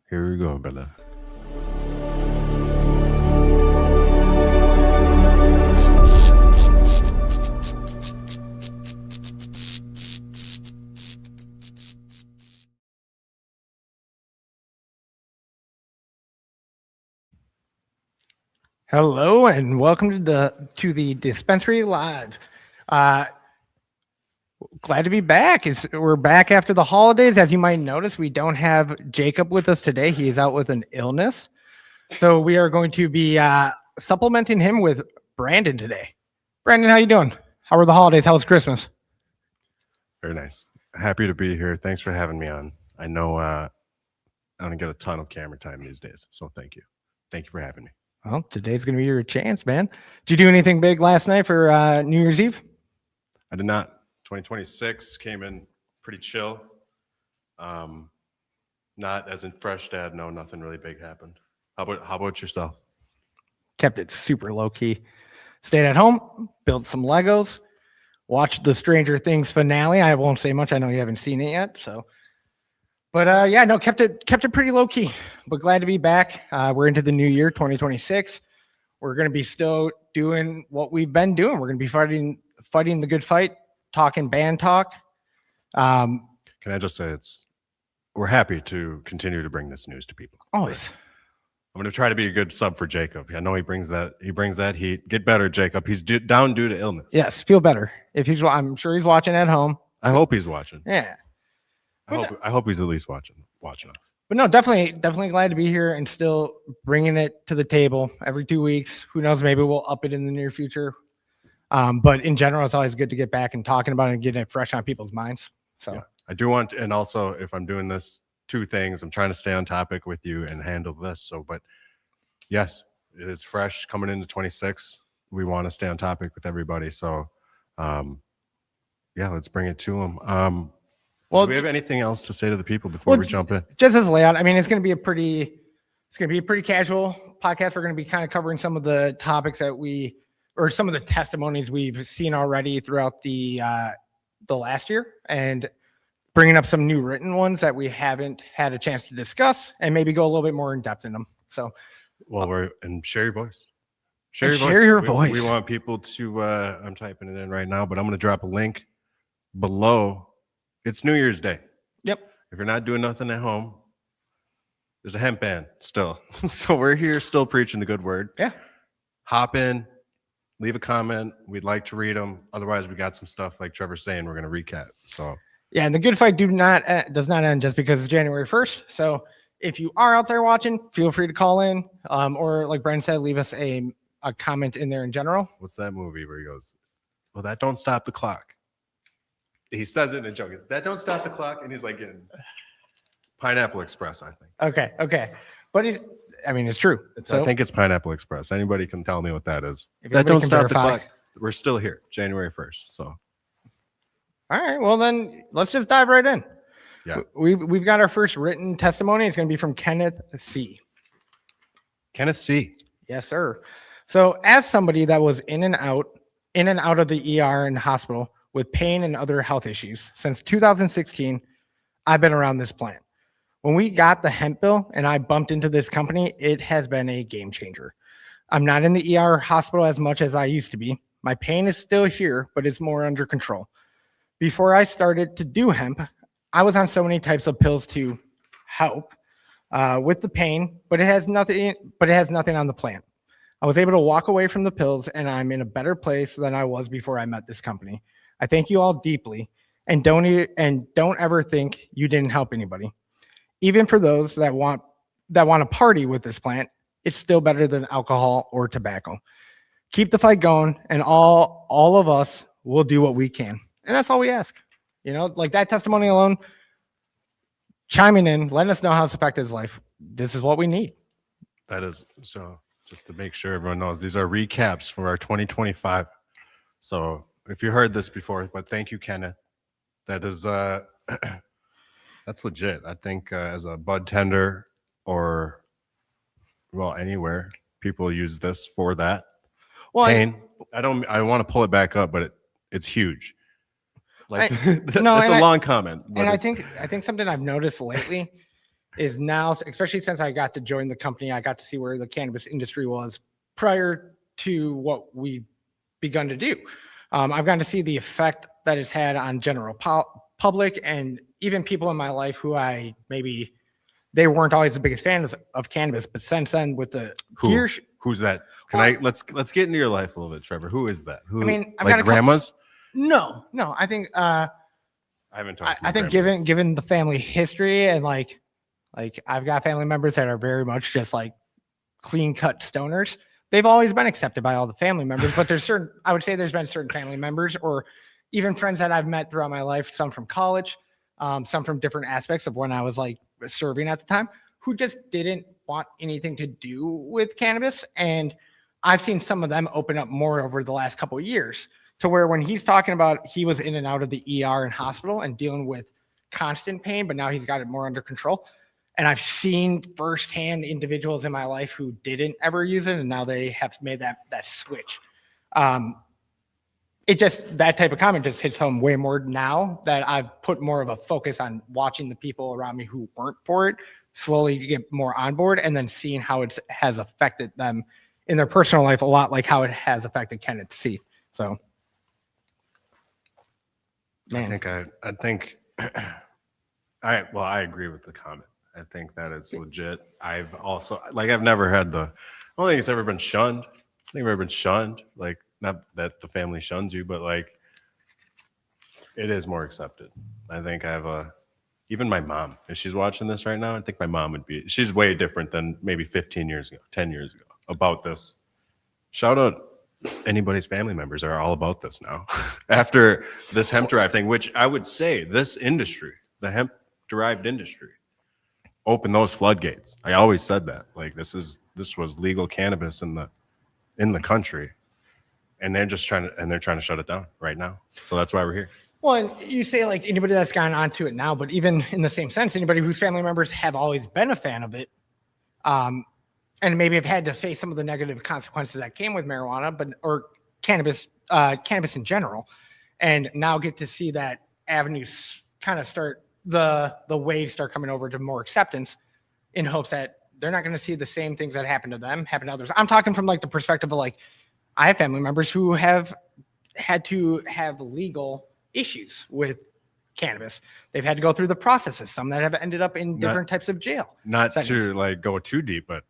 Here we go, brother. Hello and welcome to the Dispensary Live. Glad to be back. We're back after the holidays. As you might notice, we don't have Jacob with us today. He is out with an illness, so we are going to be supplementing him with Brandon today. Brandon, how you doing? How were the holidays? How was Christmas? Very nice. Happy to be here. Thanks for having me on. I know I don't get a ton of camera time these days, so thank you. Thank you for having me. Well, today's going to be your chance, man. Did you do anything big last night for New Year's Eve? I did not. 2026 came in pretty chill. Not as in fresh, Dad. No, nothing really big happened. How about yourself? Kept it super low key. Stayed at home, built some Legos, watched the Stranger Things finale. I won't say much. I know you haven't seen it yet, so. But yeah, no, kept it pretty low key. But glad to be back. We're into the new year, 2026. We're gonna be still doing what we've been doing. We're gonna be fighting the good fight, talking band talk. Can I just say we're happy to continue to bring this news to people. Always. I'm gonna try to be a good sub for Jacob. I know he brings that heat. Get better, Jacob. He's down due to illness. Yes, feel better. I'm sure he's watching at home. I hope he's watching. Yeah. I hope he's at least watching us. But no, definitely glad to be here and still bringing it to the table every 2 weeks. Who knows? Maybe we'll up it in the near future. But in general, it's always good to get back and talking about it and getting it fresh on people's minds. So yeah, I do want, and also if I'm doing this, two things. I'm trying to stay on topic with you and handle this. So, but yes, it is fresh coming into 26. We want to stay on topic with everybody. So, yeah, let's bring it to them. Well, do we have anything else to say to the people before we jump in? Just as layout, I mean, it's going to be a pretty casual podcast. We're going to be kind of covering some of the topics or some of the testimonies we've seen already throughout the last year, and bringing up some new written ones that we haven't had a chance to discuss, and maybe go a little bit more in depth in them. So, well, share your voice. Share your voice. We want people to. I'm typing it in right now, but I'm going to drop a link below. It's New Year's Day. Yep. If you're not doing nothing at home, there's a hemp ban still. So we're here still preaching the good word. Yeah. Hop in, leave a comment. We'd like to read them. Otherwise, we got some stuff like Trevor's saying we're going to recap. So yeah, and the good fight does not end just because it's January 1st. So if you are out there watching, feel free to call in, or like Brent said, leave us a comment in there in general. What's that movie where he goes, "Well, that don't stop the clock." He says it in a joke. That don't stop the clock, and he's like in Pineapple Express, I think. Okay, but it's true. I think it's Pineapple Express. Anybody can tell me what that is. That don't stop the clock. We're still here, January 1st. So, all right. Well, then let's just dive right in. Yeah, we've got our first written testimony. It's going to be from Kenneth C. Kenneth C. Yes, sir. So, as somebody that was in and out of the ER and hospital with pain and other health issues since 2016, I've been around this plant. When we got the hemp bill and I bumped into this company, it has been a game changer. I'm not in the ER hospital as much as I used to be. My pain is still here, but it's more under control. Before I started to do hemp, I was on so many types of pills to help with the pain, but it has nothing on the plant. I was able to walk away from the pills, and I'm in a better place than I was before I met this company. I thank you all deeply, and don't ever think you didn't help anybody. Even for those that want to party with this plant, it's still better than alcohol or tobacco. Keep the fight going, and all of us will do what we can. And that's all we ask. You know, like that testimony alone, chiming in, letting us know how it's affected his life. This is what we need. That is so. Just to make sure everyone knows, these are recaps for our 2025. So if you heard this before, but thank you, Kenneth. That is that's legit. I think as a bud tender or anywhere, people use this for that. Well, pain. I want to pull it back up, but it's huge. Like that's a long comment. And I think something I've noticed lately is now, especially since I got to join the company, I got to see where the cannabis industry was prior to what we've begun to do. I've gotten to see the effect that it's had on general public and even people in my life who I maybe they weren't always the biggest fans of cannabis, but since then with the Who's that? Let's get into your life a little bit, Trevor. Who is that? Who? I mean, I've like got grandmas? No, I think I haven't talked. I think given the family history and like I've got family members that are very much just like clean cut stoners. They've always been accepted by all the family members, but I would say there's been certain family members or even friends that I've met throughout my life, some from college, some from different aspects of when I was like serving at the time, who just didn't want anything to do with cannabis. And I've seen some of them open up more over the last couple of years to where when he's talking about he was in and out of the ER and hospital and dealing with constant pain, but now he's got it more under control. And I've seen firsthand individuals in my life who didn't ever use it, and now they have made that switch. That type of comment just hits home way more now that I've put more of a focus on watching the people around me who weren't for it slowly get more on board, and then seeing how it has affected them in their personal life a lot, like how it has affected Kenneth C. So, man. I think I agree with the comment. I think that it's legit. I've never had I don't think it's ever been shunned. I think I've ever been shunned. Like, not that the family shuns you, but like it is more accepted. I think even my mom, if she's watching this right now, I think my mom she's way different than maybe 15 years ago, 10 years ago about this. Shout out anybody's family members are all about this now. After this hemp derived thing, which I would say this industry, the hemp derived industry, open those floodgates. I always said that. Like this was legal cannabis in the country, and they're trying to shut it down right now. So that's why we're here. Well, and you say like anybody that's gone onto it now, but even in the same sense, anybody whose family members have always been a fan of it, and maybe have had to face some of the negative consequences that came with marijuana, or cannabis in general, and now get to see that avenue kind of start the waves start coming over to more acceptance, in hopes that they're not going to see the same things that happen to them happen to others. I'm talking from like the perspective of like I have family members who have had to have legal issues with cannabis. They've had to go through the processes. Some that have ended up in different types of jail. Not settings. To like go too deep, but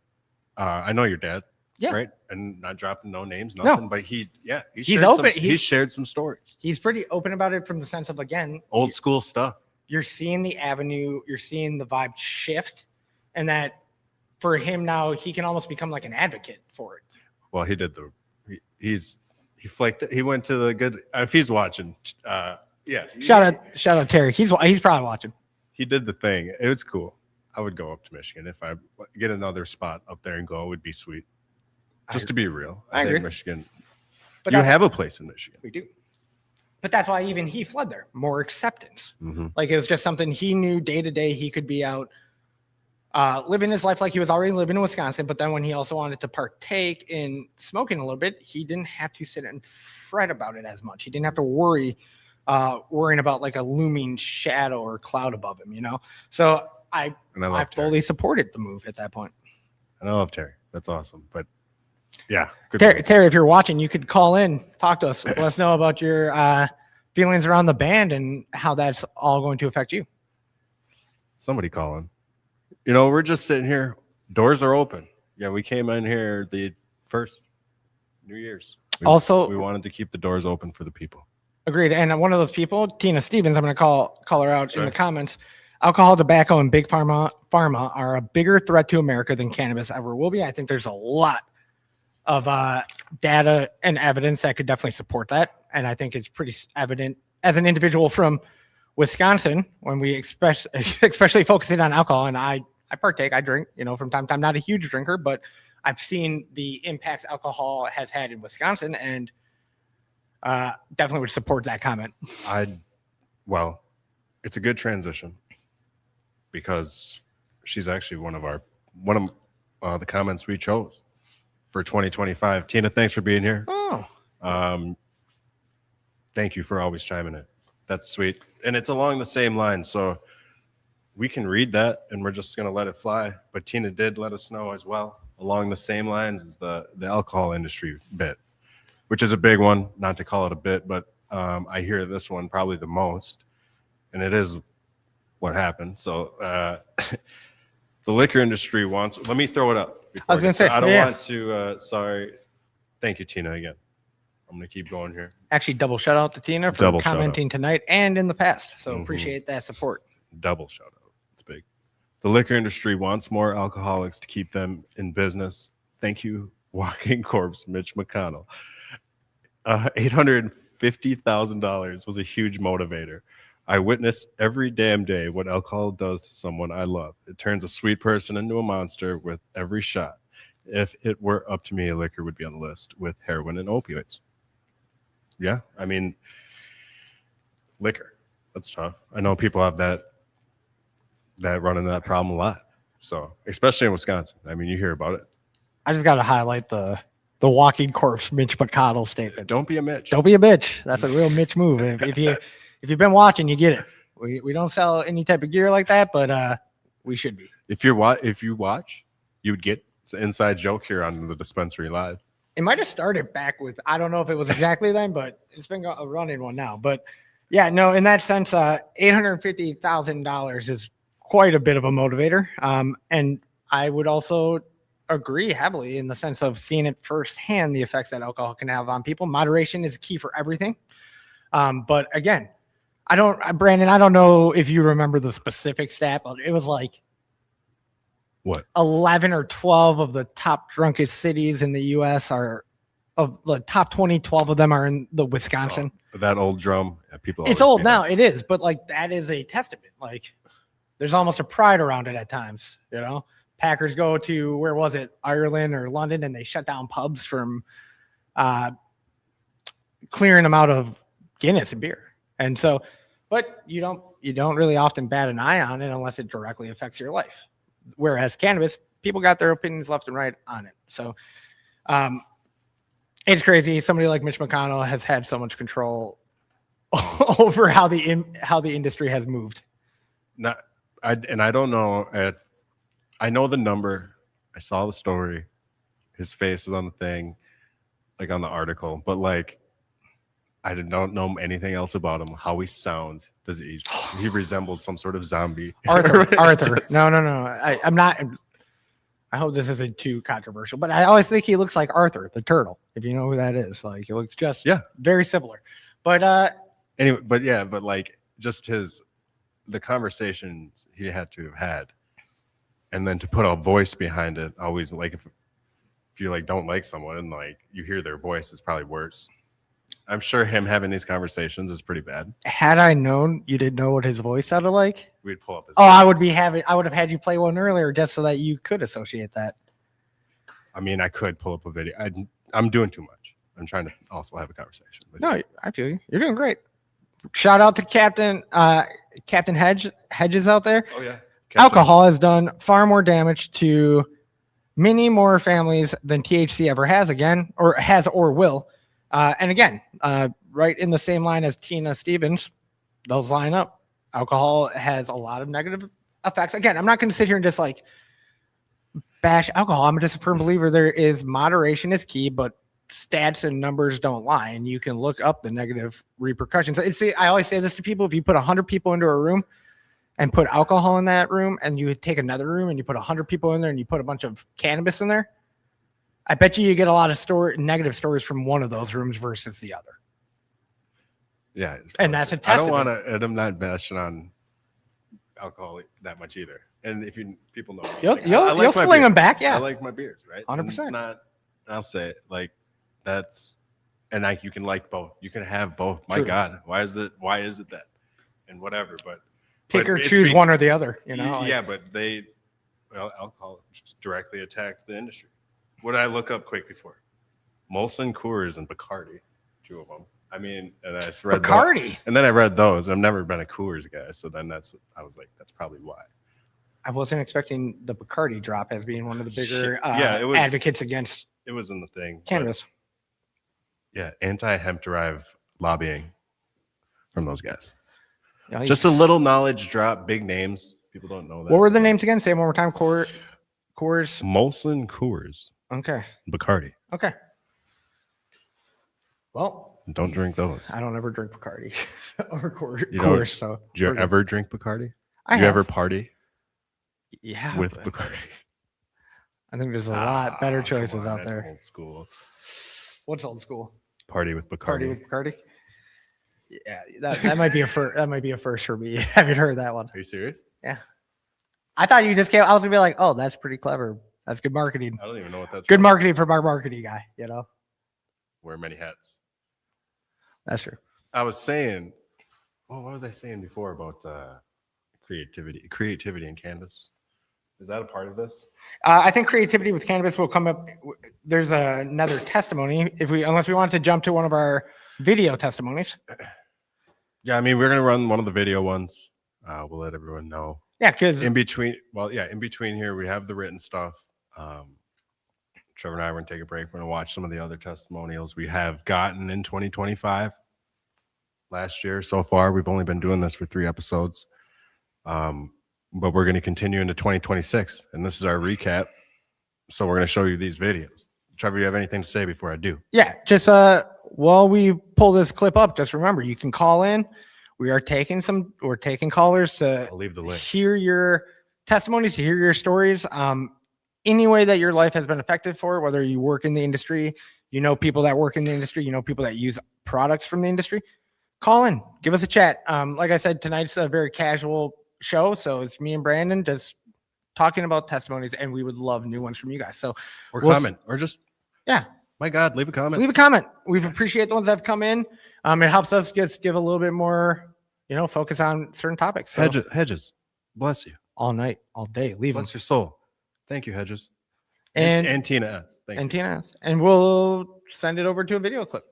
I know your dad, yeah, right? And not dropping no names, nothing. No. But he's open. He shared some stories. He's pretty open about it from the sense of, again, old school stuff. You're seeing the avenue, you're seeing the vibe shift, and that for him now, he can almost become like an advocate for it. Well, he did he flaked it. He went to the good. If he's watching, yeah. Shout out Terry. He's probably watching. He did the thing. It was cool. I would go up to Michigan if I get another spot up there and go. It would be sweet. Just to be real, I think Michigan. But you have a place in Michigan. We do. But that's why even he fled there. More acceptance. Mm-hmm. Like it was just something he knew day to day. He could be out living his life like he was already living in Wisconsin. But then when he also wanted to partake in smoking a little bit, he didn't have to sit and fret about it as much. He didn't have to worrying about like a looming shadow or cloud above him, So I fully supported the move at that point. And I love Terry. That's awesome. But yeah. Terry, if you're watching, you could call in, talk to us, let us know about your feelings around the band and how that's all going to affect you. Somebody call in. We're just sitting here. Doors are open. Yeah, we came in here the first New Year's. We wanted to keep the doors open for the people. Agreed. And one of those people, Tina Stevens, I'm going to call her out in the comments. Alcohol, tobacco, and big pharma are a bigger threat to America than cannabis ever will be. I think there's a lot of data and evidence that could definitely support that. And I think it's pretty evident as an individual from Wisconsin, when we especially focusing on alcohol, and I partake, I drink, from time to time, not a huge drinker, but I've seen the impacts alcohol has had in Wisconsin, and definitely would support that comment. Well, it's a good transition because she's actually one of the comments we chose for 2025. Tina, thanks for being here. Oh, thank you for always chiming in. That's sweet. And it's along the same line. So we can read that and we're just going to let it fly. But Tina did let us know as well, along the same lines as the alcohol industry bit, which is a big one, not to call it a bit, but I hear this one probably the most, and it is what happened. So the liquor industry wants, let me throw it up. I was going to say, I don't want to, sorry. Thank you, Tina, again. I'm going to keep going here. Actually, double shout out to Tina for commenting tonight and in the past. So appreciate that support. Double shout out. It's big. The liquor industry wants more alcoholics to keep them in business. Thank you, Walking Corpse, Mitch McConnell. $850,000 was a huge motivator. I witness every damn day what alcohol does to someone I love. It turns a sweet person into a monster with every shot. If it were up to me, liquor would be on the list with heroin and opioids. Yeah, I mean, liquor, that's tough. I know people have that run into that problem a lot. So, especially in Wisconsin. I mean, you hear about it. I just got to highlight the Walking Corpse Mitch McConnell statement. Don't be a Mitch. Don't be a bitch. That's a real Mitch move. If you've been watching, you get it. We don't sell any type of gear like that, but we should be. If you watch, you would get it's an inside joke here on the Dispensary Live. It might have started back with, I don't know if it was exactly then, but it's been a running one now. But yeah, no, in that sense, $850,000 is quite a bit of a motivator. And I would also agree heavily in the sense of seeing it firsthand, the effects that alcohol can have on people. Moderation is key for everything. But again, Brandon, I don't know if you remember the specific stat, but it was like, what, 11 or 12 of the top drunkest cities in the U.S. are of the top 20. 12 of them are in the Wisconsin. That old drum. Yeah, people. It's old now. It is, but like that is a testament. Like there's almost a pride around it at times. You know, Packers go to where was it, Ireland or London, and they shut down pubs from clearing them out of Guinness and beer. And so, but you don't really often bat an eye on it unless it directly affects your life. Whereas cannabis, people got their opinions left and right on it. So it's crazy. Somebody like Mitch McConnell has had so much control over how the industry has moved. I don't know. I know the number. I saw the story. His face was on the thing, like on the article. But like, I don't know anything else about him. How he sounds. Does he resembles some sort of zombie? Arthur. No. I'm not. I hope this isn't too controversial, but I always think he looks like Arthur, the turtle. If you know who that is, like he looks just very similar. But anyway, but like just the conversations he had to have had, and then to put a voice behind it. Always like if you like don't like someone and like you hear their voice, it's probably worse. I'm sure him having these conversations is pretty bad. Had I known you didn't know what his voice sounded like, we'd pull up his voice. I would have had you play one earlier just so that you could associate that. I mean, I could pull up a video. I'm doing too much. I'm trying to also have a conversation with you. I feel you. You're doing great. Shout out to Captain Hedges out there. Oh yeah. Alcohol has done far more damage to many more families than THC ever has or will. And again, right in the same line as Tina Stevens, those line up. Alcohol has a lot of negative effects. Again, I'm not going to sit here and just like bash alcohol. I'm just a firm believer moderation is key, but stats and numbers don't lie. And you can look up the negative repercussions. See, I always say this to people. If you put 100 people into a room and put alcohol in that room, and you take another room and you put 100 people in there and you put a bunch of cannabis in there, I bet you get a lot of negative stories from one of those rooms versus the other. Yeah. And that's a testament. I don't want to, and I'm not bashing on alcohol that much either. And if people know, you'll sling them back. Yeah. I like my beers, right? 100%. It's not, I'll say it like that's, and like you can like both. You can have both. My God, why is it that? And whatever, but pick or choose one or the other, you know? Yeah, but alcohol directly attacked the industry. What did I look up quick before? Molson, Coors, and Bacardi, 2 of them. I mean, and I read Bacardi. And then I read those. I've never been a Coors guy, so then I was like, that's probably why. I wasn't expecting the Bacardi drop as being one of the bigger advocates against. It was in the thing. Cannabis. Yeah, anti-hemp derived lobbying from those guys. Yikes. Just a little knowledge drop, big names. People don't know that. What were the names again? Say it one more time. Coors. Molson, Coors, Okay. Bacardi. Okay. Well, Don't drink those. I don't ever drink Bacardi or You don't- Coors. So Do you we're good. ever drink Bacardi? I You have. ever party Yeah, with but Bacardi? I think there's a lot better come choices on, out that's there. Old school. What's old school? Party with Bacardi. Party with Bacardi. Yeah, that might be a first. That might be a first for me. I haven't heard that one. Are you serious? Yeah. I thought you just came. I was gonna be like, oh, that's pretty clever. That's good marketing. I don't even know what that's. Good from. marketing from our marketing guy. You know, Wear many hats. that's true. I was saying, well, what was I saying before about creativity in cannabis? Is that a part of this? I think creativity with cannabis will come up. There's another testimony unless we want to jump to one of our video testimonies. Yeah, I mean, we're gonna run one of the video ones. We'll let everyone know. Yeah, because In between here we have the written stuff. Trevor and I are gonna take a break. We're gonna watch some of the other testimonials we have gotten in 2025. Last year so far, we've only been doing this for 3 episodes. But we're going to continue into 2026, and this is our recap. So we're going to show you these videos. Trevor, you have anything to say before I do? yeah, just while we pull this clip up, just remember you can call in. We're taking callers to I'll leave the link. hear your testimonies, to hear your stories. Any way that your life has been affected for, whether you work in the industry, you know people that work in the industry, you know people that use products from the industry, call in, give us a chat. Like I said, tonight's a very casual show, so it's me and Brandon just talking about testimonies, and we would love new ones from you guys. So Or we'll- comment, or just, yeah, my God, leave a comment. leave a comment. We appreciate the ones that have come in. It helps us just give a little bit more, focus on certain topics. So Hedges, bless you. all night, all day, leave them. Bless your soul. Thank you, Hedges. And Tina S. Thank you. Tina S. And we'll send it over to a video clip.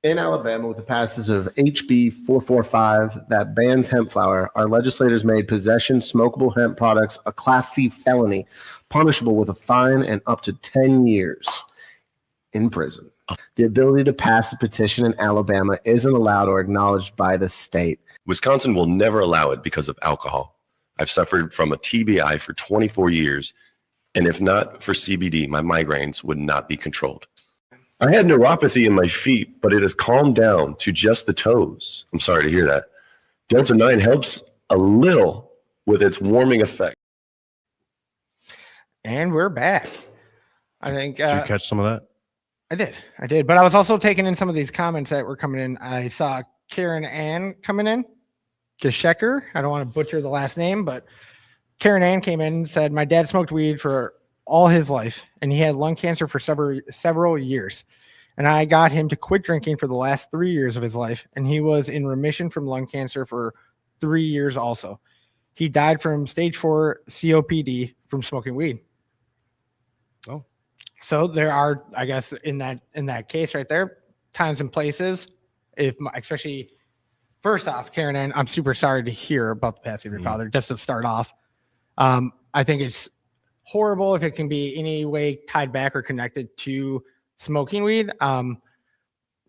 In Alabama, with the passage of HB 445 that bans hemp flower, our legislators made possession smokable hemp products a Class C felony, punishable with a fine and up to 10 years in prison. The ability to pass a petition in Alabama isn't allowed or acknowledged by the state. Wisconsin will never allow it because of alcohol. I've suffered from a TBI for 24 years, and if not for CBD, my migraines would not be controlled. I had neuropathy in my feet, but it has calmed down to just the toes. I'm sorry to hear that. Delta 9 helps a little with its warming effect. And we're back. I think Did you catch some of that? I did. But I was also taking in some of these comments that were coming in. I saw Karen Ann coming in. Geshecker. I don't want to butcher the last name, but Karen Ann came in and said, my dad smoked weed for all his life, and he had lung cancer for several years. And I got him to quit drinking for the last 3 years of his life, and he was in remission from lung cancer for 3 years also. He died from stage 4 COPD from smoking weed. Oh. So there are, I guess, in that case right there, times and places, especially first off, Karen Ann, I'm super sorry to hear about the passing of your father, just to start off. I think it's horrible if it can be any way tied back or connected to smoking weed. And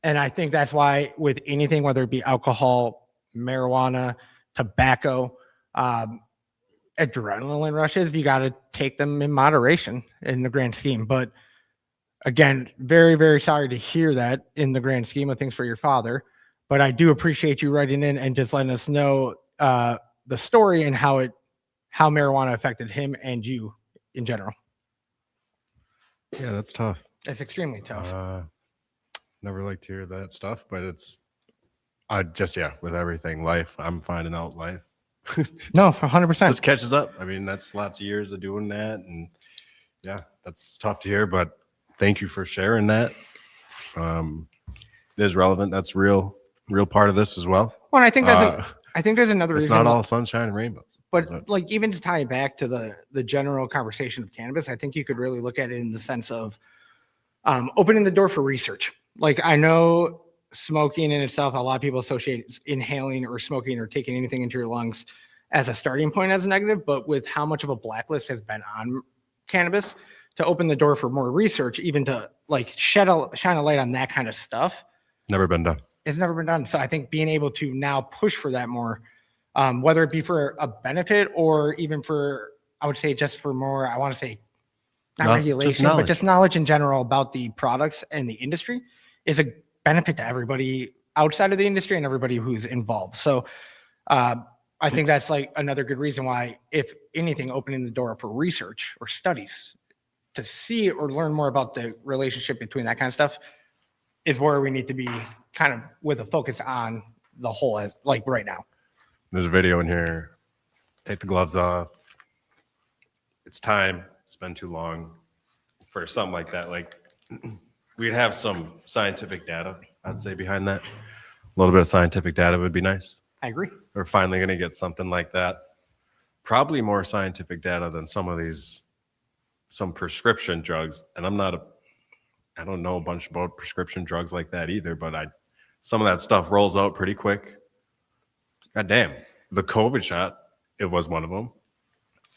I think that's why with anything, whether it be alcohol, marijuana, tobacco, adrenaline rushes, you got to take them in moderation in the grand scheme. But again, very, very sorry to hear that in the grand scheme of things for your father. But I do appreciate you writing in and just letting us know the story and how marijuana affected him and you in general. Yeah, that's tough. It's extremely tough. Never like to hear that stuff, but it's with everything, life. I'm finding out life. No, 100%. Just catches up. I mean, that's lots of years of doing that, and yeah, that's tough to hear. But thank you for sharing that. It is relevant. That's real part of this as well. Well, I think there's another It's reason. not all sunshine and rainbows. But like even to tie it back to the general conversation of cannabis, I think you could really look at it in the sense of opening the door for research. Like I know smoking in itself, a lot of people associate inhaling or smoking or taking anything into your lungs as a starting point as a negative, but with how much of a blacklist has been on cannabis, to open the door for more research, even to like shine a light on that kind of stuff. Never been done. It's never been done. So I think being able to now push for that more whether it be for a benefit or even for, I would say just for more, I want to say not Just regulation, but knowledge. just knowledge in general about the products and the industry is a benefit to everybody outside of the industry and everybody who's involved. So I think that's like another good reason why, if anything, opening the door for research or studies to see or learn more about the relationship between that kind of stuff is where we need to be, kind of with a focus on the whole, as like right now. There's a video in here. Take the gloves off. It's time. It's been too long for something like that. Like, we'd have some scientific data, I'd say, behind that. A little bit of scientific data would be nice. I agree. We're finally going to get something like that. Probably more scientific data than some prescription drugs. And I don't know a bunch about prescription drugs like that either, but some of that stuff rolls out pretty quick. God damn. The COVID shot, it was one of them.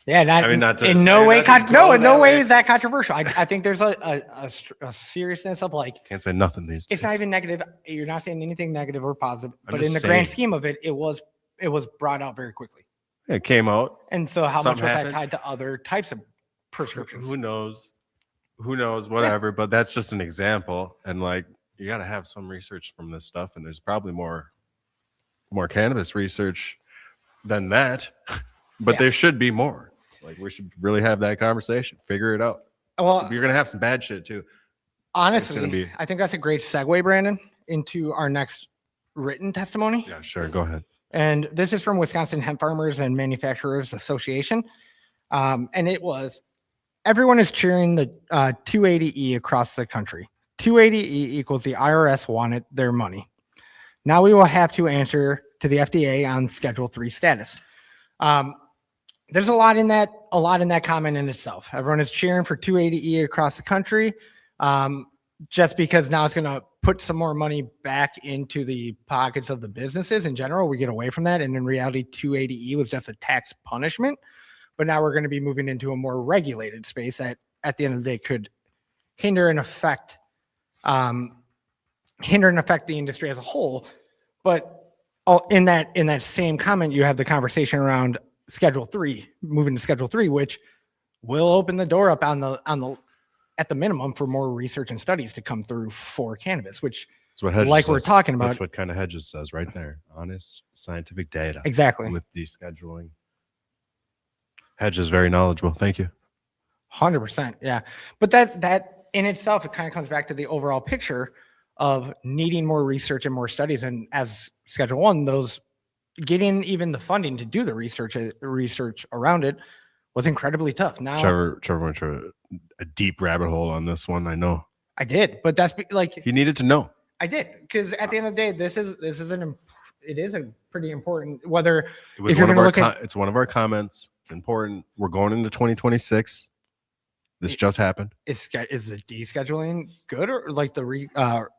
Yeah, in no way is that controversial. I think there's a seriousness of like, Can't say nothing these days. it's not even negative. You're not saying anything negative or positive, I'm but just in the grand saying. scheme of it, it was brought out very quickly. It came out. And so how Something much was happened. that tied to other types of prescriptions? Who knows? Whatever. But that's just an example. And like, you got to have some research from this stuff. And there's probably more cannabis research than that. But Yeah. there should be more. Like, we should really have that conversation. Figure it out. Well, You're gonna have some bad shit too. honestly, be- I think that's a great segue, Brandon, into our next written testimony. Yeah, sure. Go ahead. And this is from Wisconsin Hemp Farmers and Manufacturers Association. And it was, everyone is cheering the 280E across the country. 280E equals the IRS wanted their money. Now we will have to answer to the FDA on Schedule 3 status. There's a lot in that comment in itself. Everyone is cheering for 280E across the country, just because now it's going to put some more money back into the pockets of the businesses in general. We get away from that. And in reality, 280E was just a tax punishment. But now we're going to be moving into a more regulated space that at the end of the day could hinder and affect the industry as a whole. But in that same comment, you have the conversation around Schedule 3, moving to Schedule 3, which will open the door up at the minimum for more research and studies to come through for cannabis, which, That's what Hedges like we're says. talking about. That's what kind of Hedges says right there. Honest scientific data. Exactly. With descheduling. Hedges very knowledgeable. Thank you. 100%. Yeah. But that in itself, it kind of comes back to the overall picture of needing more research and more studies. And as Schedule 1, those getting even the funding to do the research around it was incredibly tough. Now Trevor went through a deep rabbit hole on this one. I know. I did, but that's like, He needed to know. I did, because at the end of the day, it is a pretty important, whether It was if you're one of going our to look at, it's one of our comments. It's important. We're going into 2026. This just happened. is the descheduling good, or like the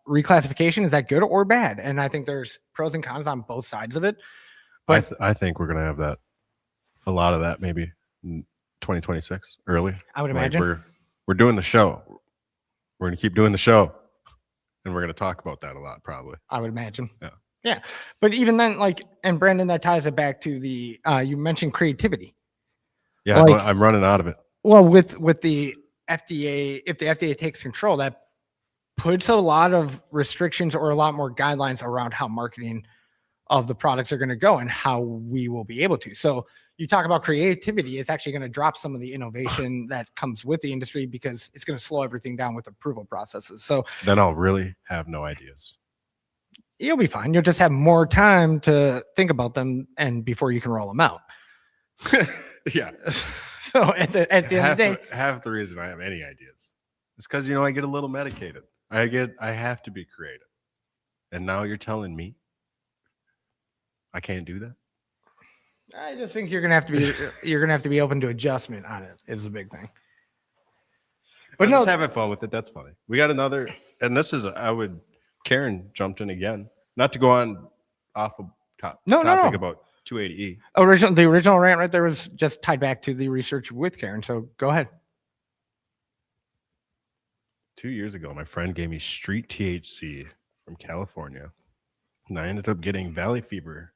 reclassification, is that good or bad? And I think there's pros and cons on both sides of it. But I think we're gonna have that, a lot of that maybe in 2026 early. I would Like, imagine. we're doing the show. We're gonna keep doing the show, and we're gonna talk about that a lot probably. I would imagine. Yeah. Yeah. But even then, like, and Brandon, that ties it back to the, you mentioned creativity. Yeah, Like- I'm running out of it. Well, with the FDA, if the FDA takes control, that puts a lot of restrictions or a lot more guidelines around how marketing of the products are going to go and how we will be able to. So you talk about creativity, it's actually going to drop some of the innovation that comes with the industry, because it's going to slow everything down with approval processes. So Then I'll really have no ideas. you'll be fine. You'll just have more time to think about them and before you can roll them out. Yeah. So at the end of the day, half the reason I have any ideas is because I get a little medicated. I have to be creative, and now you're telling me I can't do that. I just think you're gonna have to be open to adjustment on it is the big thing. But I'm no, just having fun with it. That's funny. We got another, and this is Karen jumped in again. Not to go on off of topic No. about 280E. the original rant right there was just tied back to the research with Karen. So go ahead. 2 years ago, my friend gave me street THC from California, and I ended up getting valley fever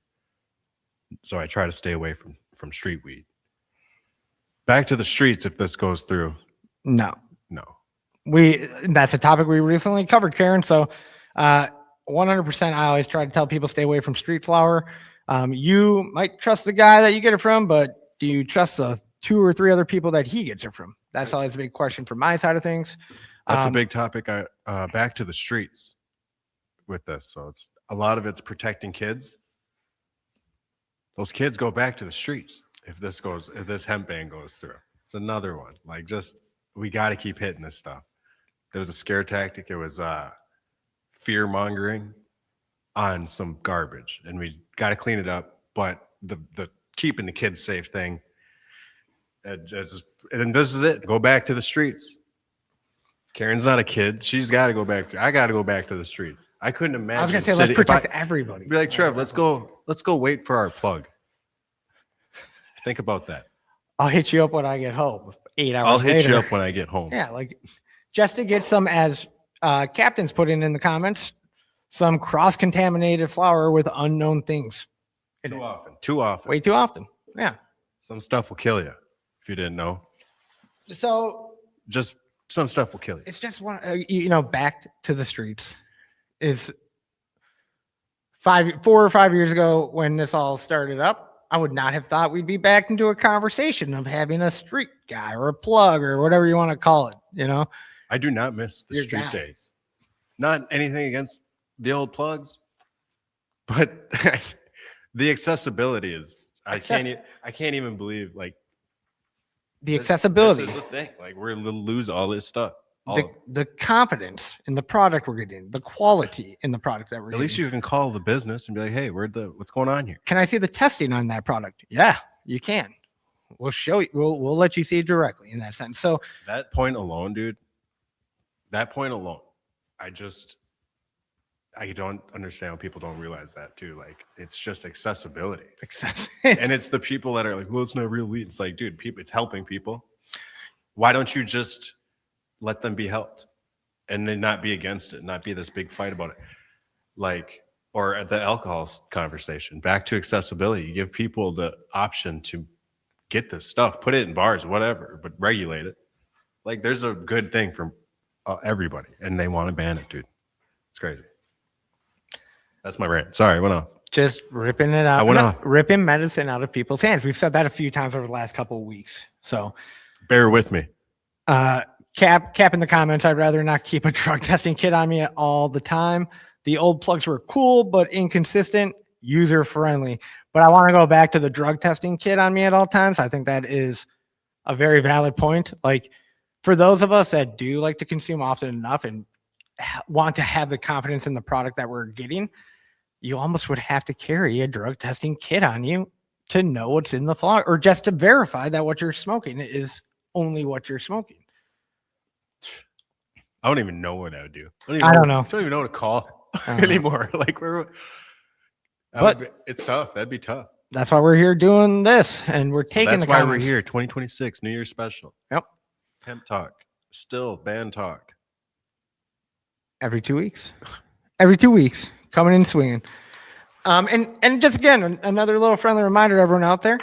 So I try to stay away from street weed. Back to the streets if this goes through. No. No. That's a topic we recently covered, Karen. So 100% I always try to tell people stay away from street flower. You might trust the guy that you get it from, but do you trust the 2 or 3 other people that he gets it from? That's always a big question from my side of things. That's a big topic. Back to the streets with this. So it's a lot of it's protecting kids. Those kids go back to the streets if this hemp ban goes through. It's another one. Like, just, we got to keep hitting this stuff. There was a scare tactic. It was fear mongering on some garbage, and we got to clean it up. But the keeping the kids safe thing, and this is it. Go back to the streets. Karen's not a kid. She's got to go back I got to go back to the streets. I couldn't imagine. I was gonna say, let's protect everybody. Be like, Trev, let's go wait for our plug. Think about that. I'll hit you up when I get home. 8 hours I'll hit later. you up when I get home. Yeah, like just to get some, as captains put in the comments, some cross-contaminated flour with unknown things. Too often. Way too often. Yeah. Some stuff will kill you if you didn't know. So Just some stuff will kill you. it's just one, back to the streets is 4 or 5 years ago when this all started up. I would not have thought we'd be back into a conversation of having a street guy or a plug or whatever you want to call it. I do not miss the Your street guy. days. Not anything against the old plugs, but the accessibility is. I can't even believe, like, The accessibility, This is the thing. Like, we're going to lose all this stuff. the confidence in the product we're getting, the quality in the product that we're At getting. least you can call the business and be like, hey, what's going on here? Can I see the testing on that product? Yeah, you can. We'll show you. We'll let you see it directly in that sense. So That point alone, dude, I don't understand how people don't realize that too. Like, it's just accessibility. And it's the people that are like, well, it's not real weed. It's like, dude, it's helping people. Why don't you just let them be helped and then not be against it, not be this big fight about it? Like, or at the alcohol conversation, back to accessibility. You give people the option to get this stuff, put it in bars, whatever, but regulate it. Like, there's a good thing for everybody, and they want to ban it, dude. It's crazy. That's my rant. Sorry, I went off. just ripping it out. I went off. Ripping medicine out of people's hands. We've said that a few times over the last couple of weeks. So Bear with me. Cap in the comments, I'd rather not keep a drug testing kit on me all the time. The old plugs were cool, but inconsistent, user friendly. But I want to go back to the drug testing kit on me at all times. I think that is a very valid point. Like, for those of us that do like to consume often enough and want to have the confidence in the product that we're getting, you almost would have to carry a drug testing kit on you to know what's in the flower, or just to verify that what you're smoking is only what you're smoking. I don't even know what I would do. I don't know. I don't even know what to call I don't know. anymore. Like, it's tough. That'd be tough. That's why we're here doing this, and we're taking That's the why comments. we're here. 2026 New Year's special. Yep. Hemp talk. Still band talk. Every 2 weeks. Every 2 weeks, coming in swinging. And just again, another little friendly reminder to everyone out there: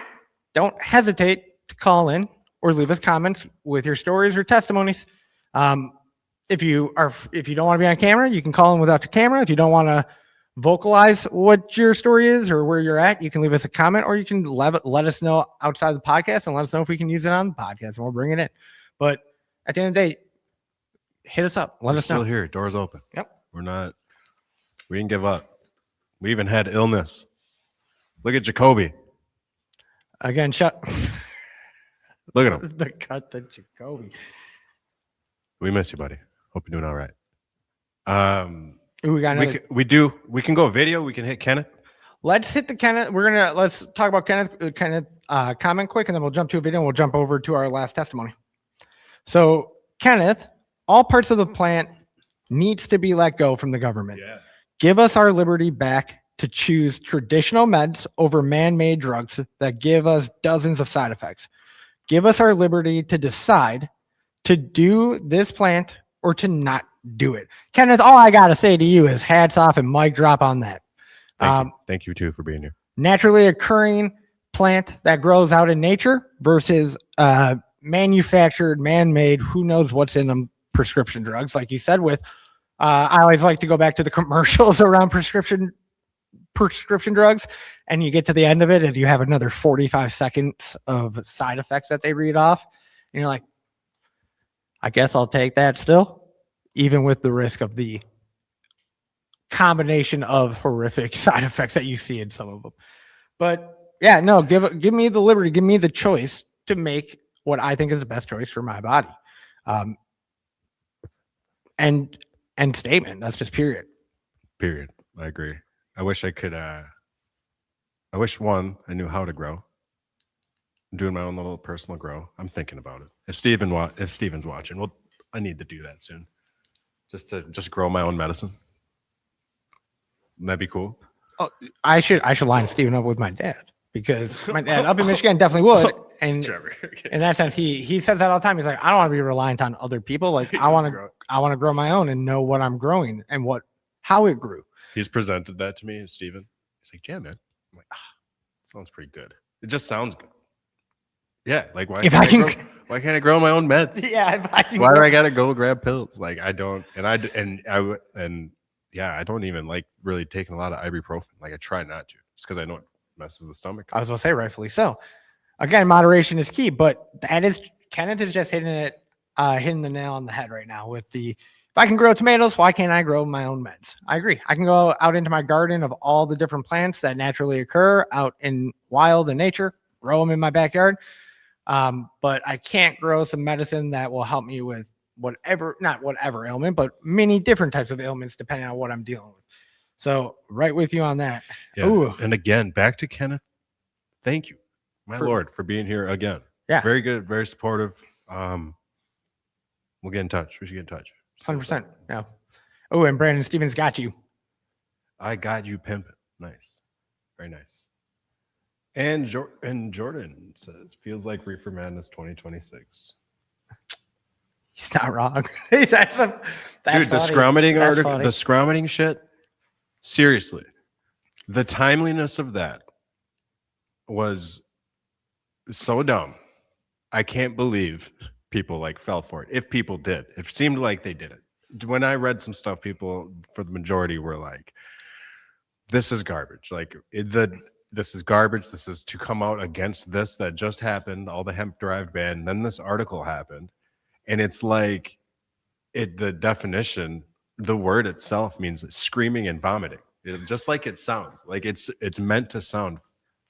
don't hesitate to call in or leave us comments with your stories or testimonies. If you don't want to be on camera, you can call in without your camera. If you don't want to vocalize what your story is or where you're at, you can leave us a comment, or you can let us know outside the podcast and let us know if we can use it on the podcast, and we'll bring it in. But at the end of the day, hit us up. Let We're us still know. here. Doors open. Yep. We didn't give up. We even had illness. Look at Jacoby. Again, Look at him. the cut the Jacoby. We miss you, buddy. Hope you're doing all right. Ooh, we got another. We can go video. We can hit Kenneth. Let's hit the Kenneth. Let's talk about Kenneth comment quick, and then we'll jump to a video and we'll jump over to our last testimony. So Kenneth, all parts of the plant needs to be let go from the government. Yeah. Give us our liberty back to choose traditional meds over man-made drugs that give us dozens of side effects. Give us our liberty to decide to do this plant or to not do it. Kenneth, all I got to say to you is hats off and mic drop on that. Thank you too for being here. naturally occurring plant that grows out in nature versus manufactured, man-made, who knows what's in them prescription drugs. Like you said, with I always like to go back to the commercials around prescription drugs, and you get to the end of it and you have another 45 seconds of side effects that they read off, and you're like, I guess I'll take that still, even with the risk of the combination of horrific side effects that you see in some of them. But yeah, no, give me the liberty, give me the choice to make what I think is the best choice for my body. And statement. That's just period. Period. I agree. I wish I could. I wish I knew how to grow. I'm doing my own little personal grow. I'm thinking about it. If Steven's watching, well, I need to do that soon. Just grow my own medicine. That'd be cool. Oh, I should line Steven up with my dad, because my dad up in Michigan definitely would. And Trevor. in that sense, he says that all the time. He's like, I don't want to be reliant on other people. Like I want to grow my own and know what I'm growing and how it grew. He's presented that to me, Steven. He's like, yeah, man. I'm like, sounds pretty good. It just sounds good. Yeah, like why can't I grow my own meds? Yeah, why do I gotta go grab pills? Like I don't, and yeah, I don't even like really taking a lot of ibuprofen. Like I try not to, just because I know it messes the stomach. I was gonna say rightfully so. Again, moderation is key, but Kenneth is just hitting the nail on the head right now with the, if I can grow tomatoes, why can't I grow my own meds? I agree. I can go out into my garden of all the different plants that naturally occur out in wild and nature, grow them in my backyard. But I can't grow some medicine that will help me with not whatever ailment, but many different types of ailments depending on what I'm dealing with. So right with you on that. Yeah. Ooh. And again, back to Kenneth. Thank you, my Lord, for being here again. Yeah. Very good, very supportive. We'll get in touch. We should get in touch. 100%. Yeah. Oh, and Brandon Stevens got you. I got you pimping. Nice. Very nice. And Jordan says, feels like Reefer Madness 2026. He's not wrong. That's Dude, funny. the scrummeting That's article, funny. the scrummeting shit. Seriously, the timeliness of that was so dumb. I can't believe people like fell for it. If people did, it seemed like they did it. When I read some stuff, people for the majority were like, "This is garbage." Like this is garbage. This is to come out against this that just happened. All the hemp derived ban. And then this article happened, and it's like the definition. The word itself means screaming and vomiting. Just like it sounds. Like it's meant to sound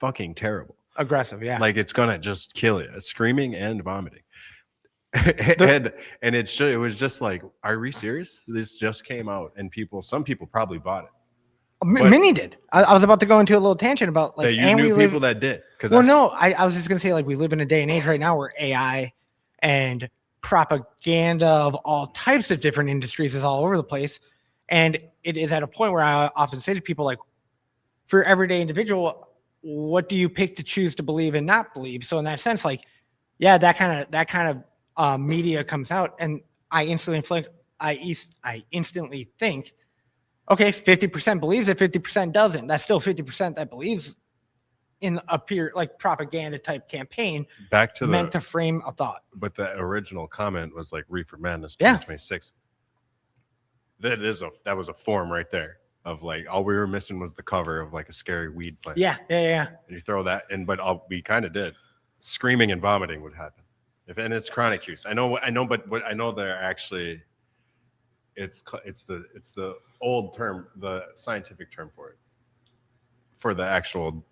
fucking terrible. Aggressive, yeah. Like it's gonna just kill you. Screaming and vomiting. and it was just like, are we serious? This just came out, and some people probably bought it. Many did. I was about to go into a little tangent about like, That you knew people that did. I was just gonna say, like, we live in a day and age right now where AI and propaganda of all types of different industries is all over the place, and it is at a point where I often say to people, like, for everyday individual, what do you pick to choose to believe and not believe? So in that sense, like, yeah, that kind of media comes out, and I instantly think, okay, 50% believes it, 50% doesn't. That's still 50% that believes in a propaganda type campaign back to meant to frame a thought. But the original comment was like Reefer Madness Yeah. 2026. That was a form right there of like, all we were missing was the cover of like a scary weed plant. Yeah. And you throw that in, but we kind of did. Screaming and vomiting would happen. And it's chronic use. I know, but what I know they're actually, it's the old term, the scientific term for the actual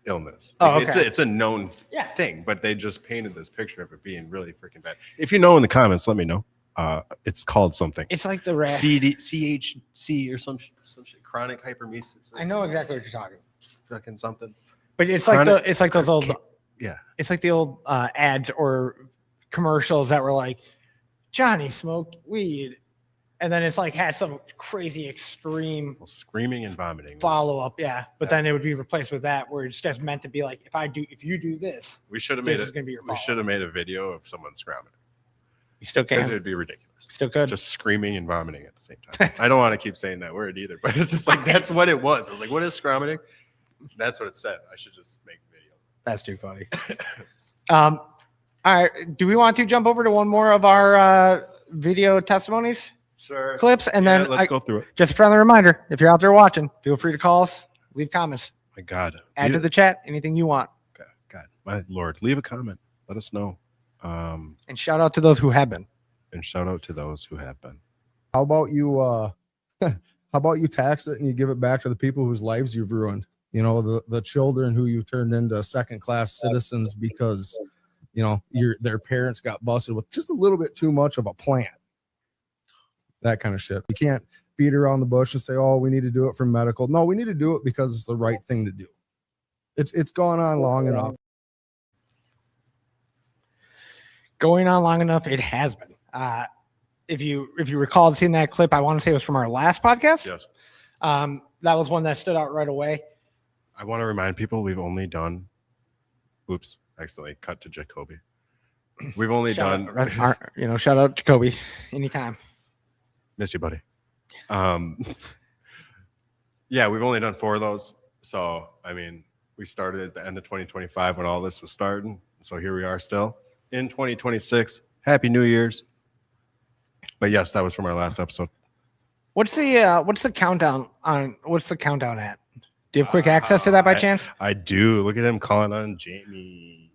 illness. Like, okay. It's a known thing, but they just painted this picture of it being really freaking bad. If you know in the comments, let me know. It's called something. It's like the CHC or some shit. Chronic hyperemesis. I know exactly what you're talking. Fucking something. But it's Chronic, like those old. Yeah. It's like the old ads or commercials that were like, Johnny smoked weed, and then it's like had some crazy extreme screaming and vomiting follow up. Yeah, but then it would be replaced with that where it's just meant to be like, if you do this, we should have this made is going to be your. We should have made a video of someone screaming. You still can. Because it would be ridiculous. Still could. Just screaming and vomiting at the same time. I don't want to keep saying that word either, but it's just like that's what it was. I was like, what is screaming? That's what it said. I should just make a video. That's too funny. All right. Do we want to jump over to one more of our video testimonies Sure. clips? And then let's go through it. just a friendly reminder, if you're out there watching, feel free to call us, leave comments, My God. add to the chat, anything you want. God, my Lord, leave a comment. Let us know. And shout out to those who have been. And shout out to those who have been. How about you how about you tax it and you give it back to the people whose lives you've ruined? You know, the children who you turned into second class citizens because you know their parents got busted with just a little bit too much of a plant. That kind of shit. You can't beat around the bush and say, oh, we need to do it for medical. No, we need to do it because it's the right thing to do. It's gone on long enough. Going on long enough, it has been. If you recall seeing that clip, I want to say it was from our last podcast. Yes. That was one that stood out right away. I want to remind people we've only done. Oops, accidentally cut to Jacoby. We've only done. Shout out Jacoby anytime. Miss you, buddy. Yeah, we've only done 4 of those. So, I mean, we started at the end of 2025 when all this was starting. So here we are still in 2026. Happy New Year's. But yes, that was from our last episode. What's the countdown at? Do you have quick access to that by chance? I do. Look at him calling on Jamie,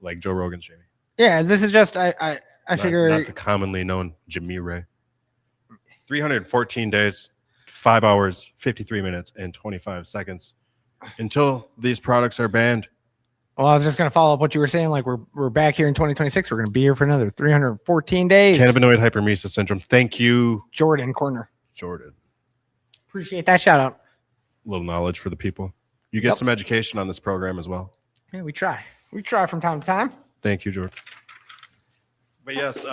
like Joe Rogan's Jamie. Yeah, this is just I figure Not the commonly known Jimmy Ray. 314 days, 5 hours, 53 minutes, and 25 seconds until these products are banned. Well, I was just going to follow up what you were saying. Like we're back here in 2026. We're going to be here for another 314 days. Cannabinoid hypermesis syndrome. Thank you, Jordan Corner. Jordan. Appreciate that shout out. A little knowledge for the people. You get some education on this program as well. Yeah, we try. We try from time to time. Thank you, Jordan. But yes,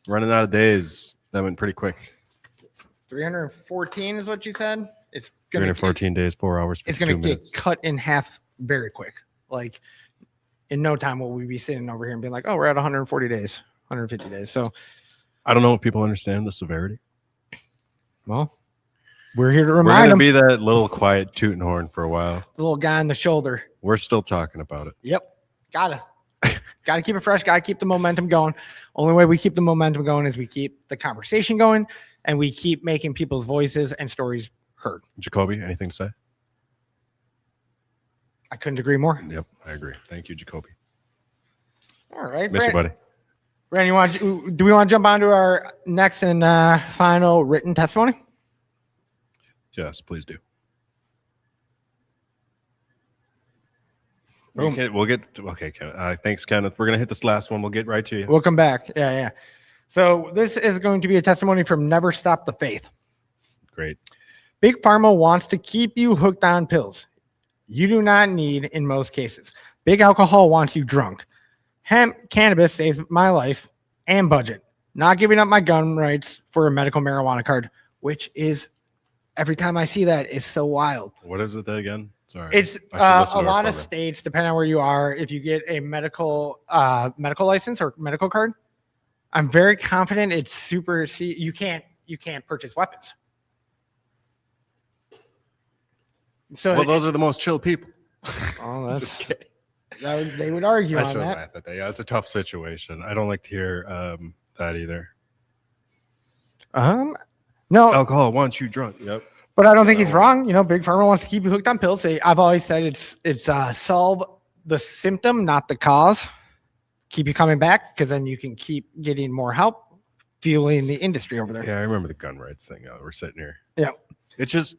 running out of days. That went pretty quick. 314 is what you said. It's going to 314 days, 4 hours, it's 52 going to get minutes. cut in half very quick. Like in no time will we be sitting over here and being like, oh, we're at 140 days, 150 days. So I don't know if people understand the severity. well, we're here to We're remind going to them. be that little quiet tooting horn for a while. The little guy on the shoulder. We're still talking about it. Yep. Gotta keep it fresh. Gotta keep the momentum going. Only way we keep the momentum going is we keep the conversation going and we keep making people's voices and stories heard. Jacoby, anything to say? I couldn't agree more. Yep, I agree. Thank you, Jacoby. All right. Miss you, buddy. Brandon, do we want to jump on to our next and final written testimony? Yes, please do. Boom. We'll get to, okay, Kenneth. Thanks, Kenneth. We're going to hit this last one. We'll get right to you. We'll come back. Yeah. So this is going to be a testimony from Never Stop the Faith. Great. Big Pharma wants to keep you hooked on pills. You do not need in most cases. Big Alcohol wants you drunk. Hemp cannabis saves my life and budget. Not giving up my gun rights for a medical marijuana card, which is every time I see that is so wild. What is it again? Sorry. It's I should listen to a our lot of program. states, depending on where you are, if you get a medical license or medical card, I'm very confident it's super. You can't purchase weapons. So Well, those are the most chill people. oh, Just that's kidding. they would argue I on shouldn't that. laugh at that. Yeah, it's a tough situation. I don't like to hear that either. No, Alcohol wants you drunk. Yep. but I don't think he's wrong. You know, Big Pharma wants to keep you hooked on pills. I've always said it's solve the symptom, not the cause. Keep you coming back because then you can keep getting more help, fueling the industry over there. Yeah, I remember the gun rights thing. We're sitting here. Yeah. It's just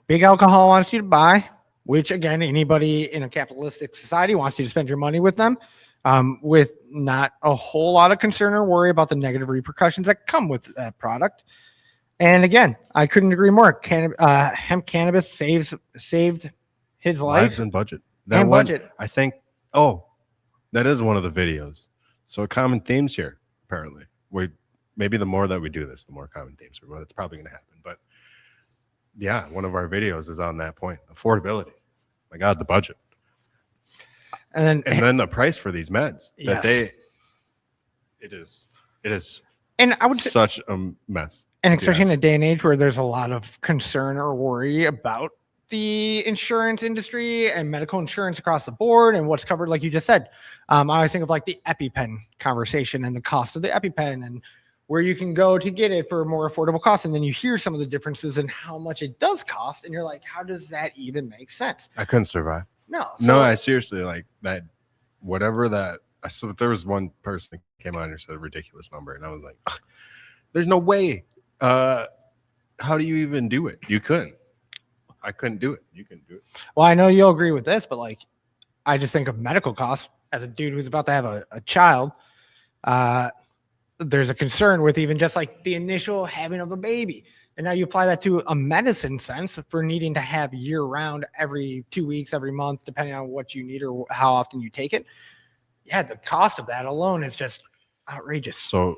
Big Alcohol wants you to buy, which again, anybody in a capitalistic society wants you to spend your money with them, with not a whole lot of concern or worry about the negative repercussions that come with that product. And again, I couldn't agree more. Hemp cannabis saved his life lives and budget. and one, budget. I think. Oh, that is one of the videos. So common themes here. Apparently, maybe the more that we do this, the more common themes. But it's probably going to happen. But yeah, one of our videos is on that point. Affordability. My God, the budget. And And then the price for these meds. Yes. It is and I would say, such a mess. And especially in a day and age where there's a lot of concern or worry about the insurance industry and medical insurance across the board and what's covered, like you just said. I always think of like the EpiPen conversation and the cost of the EpiPen and where you can go to get it for a more affordable cost. And then you hear some of the differences in how much it does cost. And you're like, how does that even make sense? I couldn't survive. No. No, I seriously like that. Whatever that. So there was one person that came on and said a ridiculous number, and I was like, "Ugh, "There's no way. How do you even do it? You couldn't. I couldn't do it. You couldn't do it." Well, I know you'll agree with this, but like, I just think of medical costs as a dude who's about to have a child. There's a concern with even just like the initial having of a baby. And now you apply that to a medicine sense for needing to have year round every 2 weeks, every month, depending on what you need or how often you take it. Yeah, the cost of that alone is just outrageous. So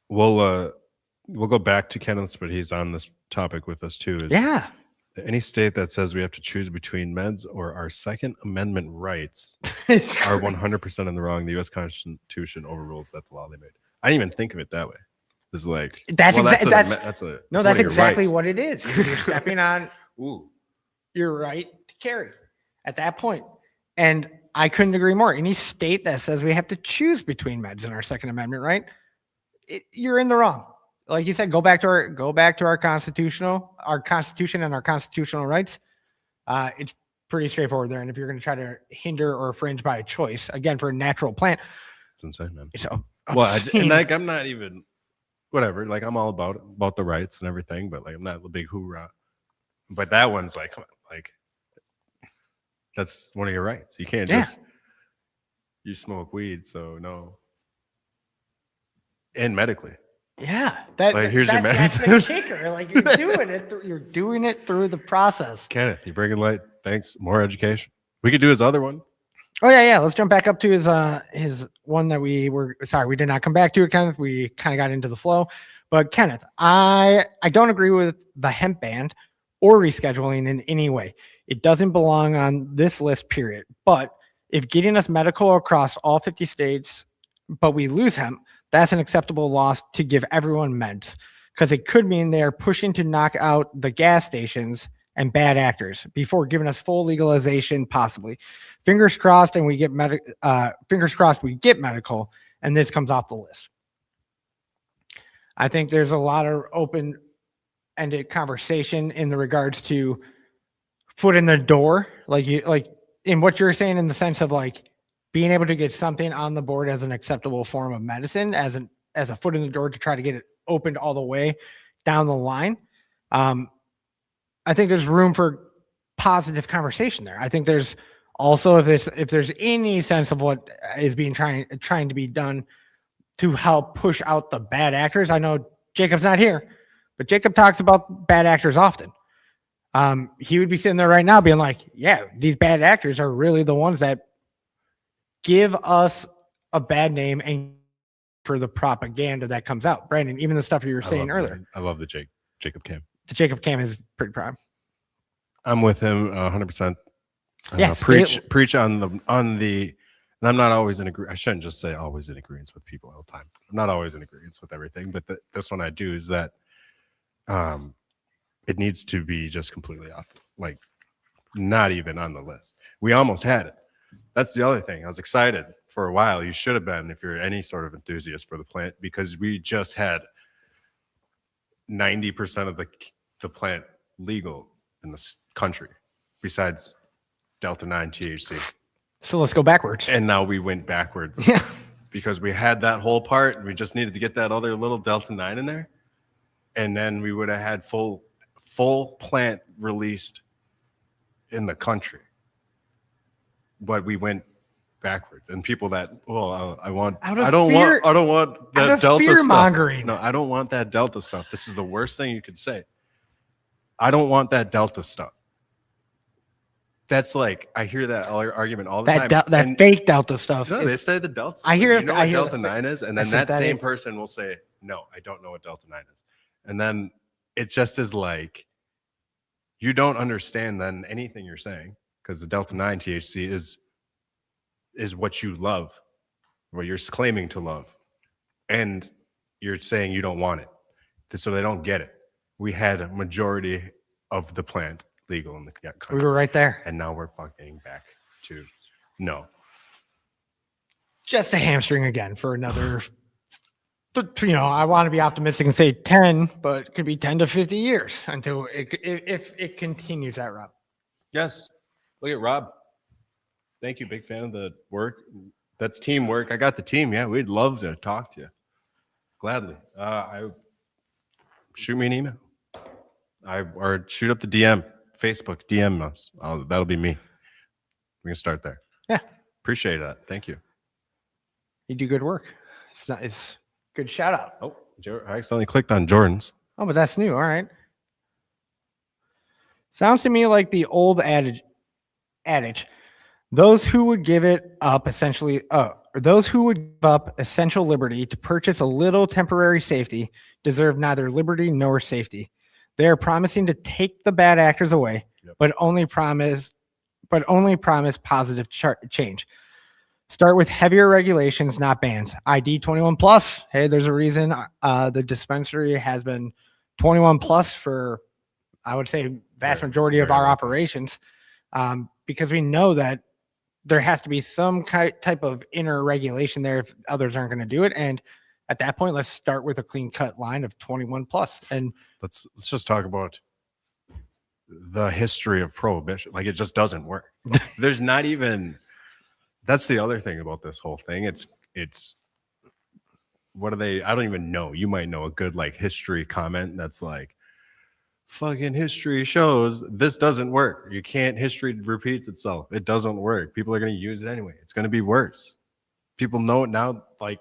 we'll go back to Kenneth, but he's on this topic with us too. Is Yeah. any state that says we have to choose between meds or our Second Amendment rights It's are crazy. 100% in the wrong. The U.S. Constitution overrules that the law they made. I didn't even think of it that way. It's like That's well, exactly that's that's a no, one that's of your exactly rights. what it is. You're stepping on Ooh. your right to carry at that point. And I couldn't agree more. Any state that says we have to choose between meds and our Second Amendment right, you're in the wrong. Like you said, go back to our constitution and our constitutional rights. It's pretty straightforward there. And if you're going to try to hinder or infringe by choice, again for a natural plant, It's insane, man. it's Well, obscene. and like I'm not even whatever. Like I'm all about the rights and everything, but like I'm not a big hoorah. But that one's like, come on, like that's one of your rights. You can't Yeah. just you smoke weed, so no. And medically, Yeah, Like, here's your that's the medicine. kicker. Like you're doing it through the process. Kenneth, you bring it light. Thanks. More education. We could do his other one. Oh yeah. Let's jump back up to his one that we did not come back to it, Kenneth. We kind of got into the flow. But Kenneth, I don't agree with the hemp ban or rescheduling in any way. It doesn't belong on this list, period. But if getting us medical across all 50 states, but we lose hemp, that's an acceptable loss to give everyone meds. Because it could mean they're pushing to knock out the gas stations and bad actors before giving us full legalization, possibly. Fingers crossed, and we get medical, and this comes off the list. I think there's a lot of open-ended conversation in the regards to foot in the door, like in what you're saying, in the sense of like being able to get something on the board as an acceptable form of medicine, as a foot in the door to try to get it opened all the way down the line. I think there's room for positive conversation there. I think there's also, if there's any sense of what is being trying to be done to help push out the bad actors. I know Jacob's not here, but Jacob talks about bad actors often. He would be sitting there right now being like, yeah, these bad actors are really the ones that give us a bad name and for the propaganda that comes out. Brandon, even the stuff you were saying earlier. I love the Jacob Cam. The Jacob Cam is pretty proud. I'm with him 100%. Yeah, Preach on the, and I'm not always in agreement. I shouldn't just say always in agreement with people all the time. I'm not always in agreement with everything, but this one I do is that it needs to be just completely off, like not even on the list. We almost had it. That's the other thing. I was excited for a while. You should have been if you're any sort of enthusiast for the plant, because we just had 90% of the plant legal in this country besides Delta 9 THC. So let's go backwards. And now we went backwards. Yeah. Because we had that whole part. We just needed to get that other little Delta 9 in there. And then we would have had full plant released in the country. But we went backwards. And people that, well, I don't want that Delta fear-mongering. stuff. No, I don't want that Delta stuff. This is the worst thing you could say. I don't want that Delta stuff. That's like, I hear that argument all the time. That fake Delta stuff. No, they say the Delta. I hear. You know what Delta 9 is, and then that synthetic. same person will say, "No, I don't know what Delta 9 is," and then it just is like, you don't understand then anything you're saying, because the Delta 9 THC is what you love, what you're claiming to love, and you're saying you don't want it, so they don't get it. We had a majority of the plant legal in the We country, were right there. and now we're fucking back to no. Just a hamstring again for another. I want to be optimistic and say 10, but it could be 10 to 50 years until if it continues that route. Yes. Look at Rob. Thank you. Big fan of the work. That's teamwork. I got the team. Yeah, we'd love to talk to you. Gladly. Shoot me an email. Or shoot up the DM. Facebook, DM us. That'll be me. We can start there. Yeah. Appreciate that. Thank you. You do good work. It's good shout out. Oh, I accidentally clicked on Jordan's. Oh, but that's new. All right. Sounds to me like the old adage. Those who would give it up essentially, or those who would give up essential liberty to purchase a little temporary safety deserve neither liberty nor safety. They are promising to take the bad actors away, but only promise positive change. Start with heavier regulations, not bans. ID 21 plus. Hey, there's a reason the dispensary has been 21 plus for, I would say, vast majority of our operations, because we know that there has to be some type of inner regulation there if others aren't going to do it. And at that point, let's start with a clean cut line of 21 plus. And let's just talk about the history of prohibition. Like, it just doesn't work. There's not even. That's the other thing about this whole thing. It's what are they? I don't even know. You might know a good like history comment that's like, fucking history shows this doesn't work. You can't, history repeats itself. It doesn't work. People are going to use it anyway. It's going to be worse. People know it now. Like,